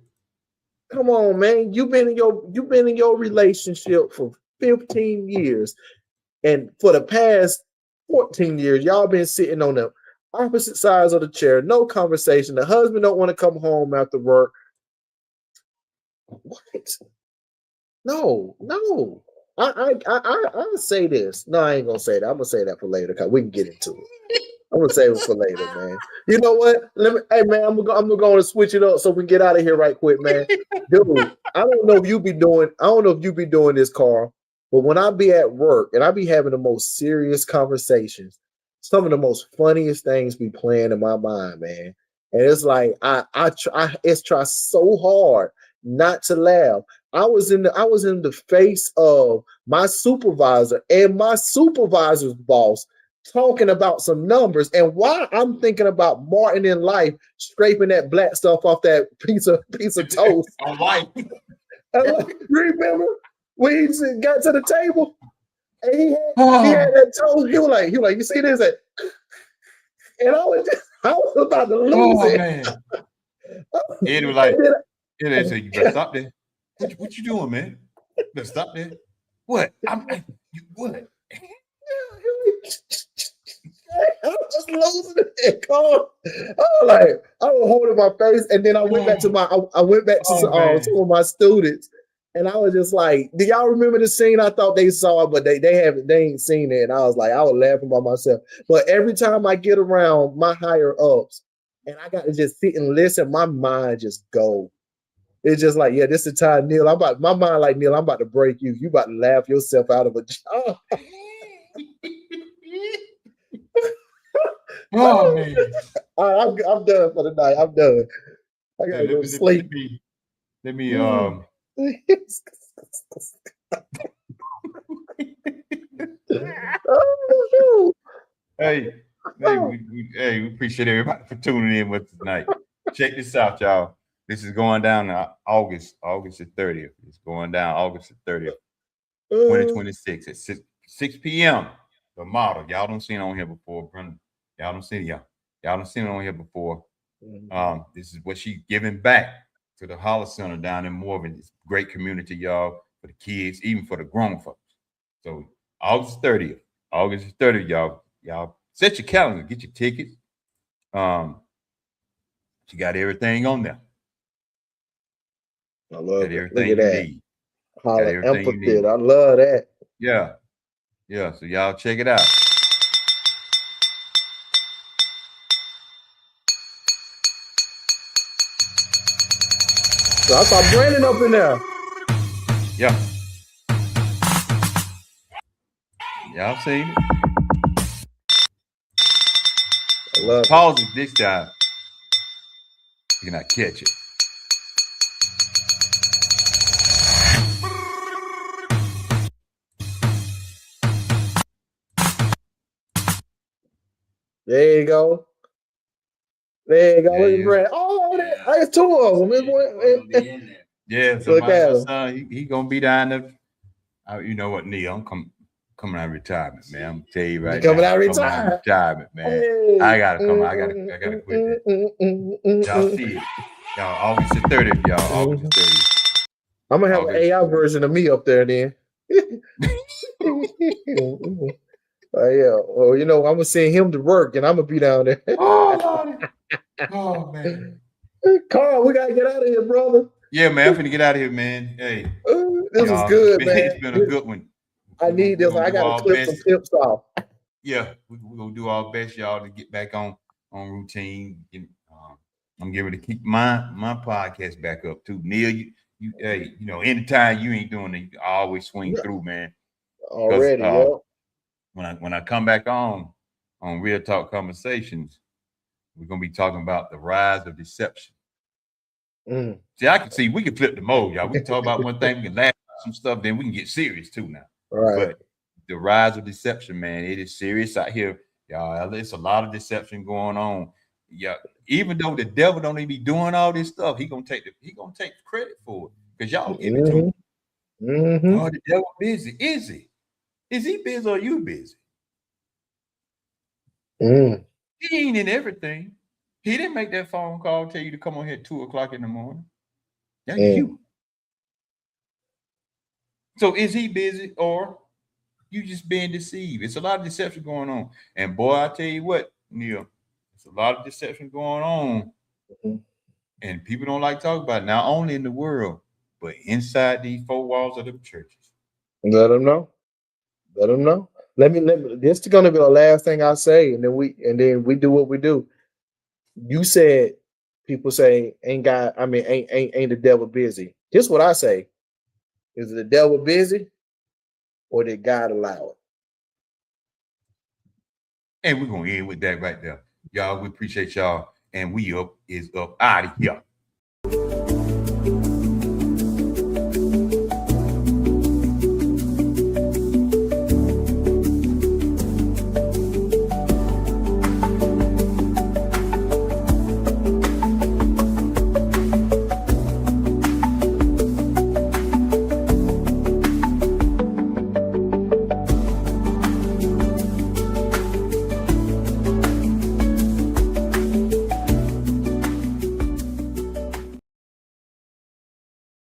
Come on, man. You've been in your relationship for 15 years. And for the past 14 years, y'all been sitting on the opposite sides of the chair. No conversation. The husband don't want to come home after work. What? No. I'll say this. No, I ain't gonna say that. I'm gonna say that for later because we can get into it. I'm gonna save it for later, man. You know what? Hey, man, I'm gonna go and switch it up so we can get out of here right quick, man. Dude, I don't know if you be doing this, Carl, but when I be at work and I be having the most serious conversations, some of the most funniest things be playing in my mind, man. And it's like I try so hard not to laugh. I was in the face of my supervisor and my supervisor's boss talking about some numbers, and while I'm thinking about Martin in life scraping that black stuff off that piece of toast. On life. Remember when he got to the table and he had that toast? He was like, you see this? And I was about to lose it. Man. It was like, they said, you better stop there. What you doing, man? You better stop there. What? What? I was losing it. I was holding my face, and then I went back to I went back to man. some of my students, and I was just like, "Do y'all remember the scene? I thought they saw it, but they ain't seen it." And I was like, I was laughing by myself. But every time I get around my higher ups, and I got to just sit and listen, my mind just goes. It's just like, yeah, this is the time, Neil. My mind like, Neil, I'm about to break you. You about to laugh yourself out of a job. Oh man. I'm done for the night. I'm done. I gotta go to sleep. Let me Oh, hey, we appreciate everybody for tuning in with us tonight. Check this out, y'all. This is going down August the 30th. It's going down August the 30th, 2026 at 6 p.m. The model. Y'all don't see it on here before, Brenda. Y'all don't see it, y'all. Y'all don't see it on here before. This is what she's giving back to the Holler Center down in Morgan. It's a great community, y'all, for the kids, even for the grown folks. So August 30th, y'all set your calendar, get your tickets. She got everything on there. I love got it. everything Look at you that. need. Holler empathy. I love that. Yeah. So y'all check it out. So I saw Brandon up in there. Yeah. Y'all seen it? I love it. Pause it this time. You cannot catch it. There you go. There you go. Yeah, Look at yeah. Brandon. Oh, there's two of them. Yeah, so Look my at him. son, he gonna be down there. You know what, Neil? I'm coming out of retirement, man. I'm gonna tell you right coming now. out of Coming out of retirement, man. Hey. I gotta come. I gotta quit that. Y'all see it. Y'all, August the 30th, y'all. August the 30th. I'm gonna have an AI version of me up there then. Yeah. Well, you know, I'm gonna send him to work, and I'm gonna be down there. Oh man. Carl, we gotta get out of here, brother. Yeah, man. I'm finna get out of here, man. Hey, this was good, man. It's been a good one. I need this. I gotta clip some tips off. Yeah, we're gonna do our best, y'all, to get back on routine. I'm getting ready to keep my podcast back up too. Neil, you hey, you know, anytime you ain't doing it, I always swing through, man. Already, when I come back on Real Talk Conversations, we're gonna be talking about the rise of deception. See, I can see we can flip the mode, y'all. We can talk about one thing, we can laugh about some stuff, then we can get serious too now. Right. But the rise of deception, man, it is serious out here, y'all. There's a lot of deception going on. Yeah, even though the devil don't even be doing all this stuff, he gonna take credit for it because y'all give it to him. Oh, the devil busy. Is he? Is he busy or are you busy? He ain't in everything. He didn't make that phone call, tell you to come on here at 2:00 in the morning. That's you. So is he busy or you just being deceived? It's a lot of deception going on. And boy, I tell you what, Neil, it's a lot of deception going on. And people don't like talking about it, not only in the world, but inside these four walls of the churches. Let them know. Let them know. Let me. This is gonna be the last thing I say, and then we do what we do. You said people say ain't the devil busy. Here's what I say: is the devil busy, or did God allow it? And we're gonna end with that right there, y'all. We appreciate y'all, and we up out of here.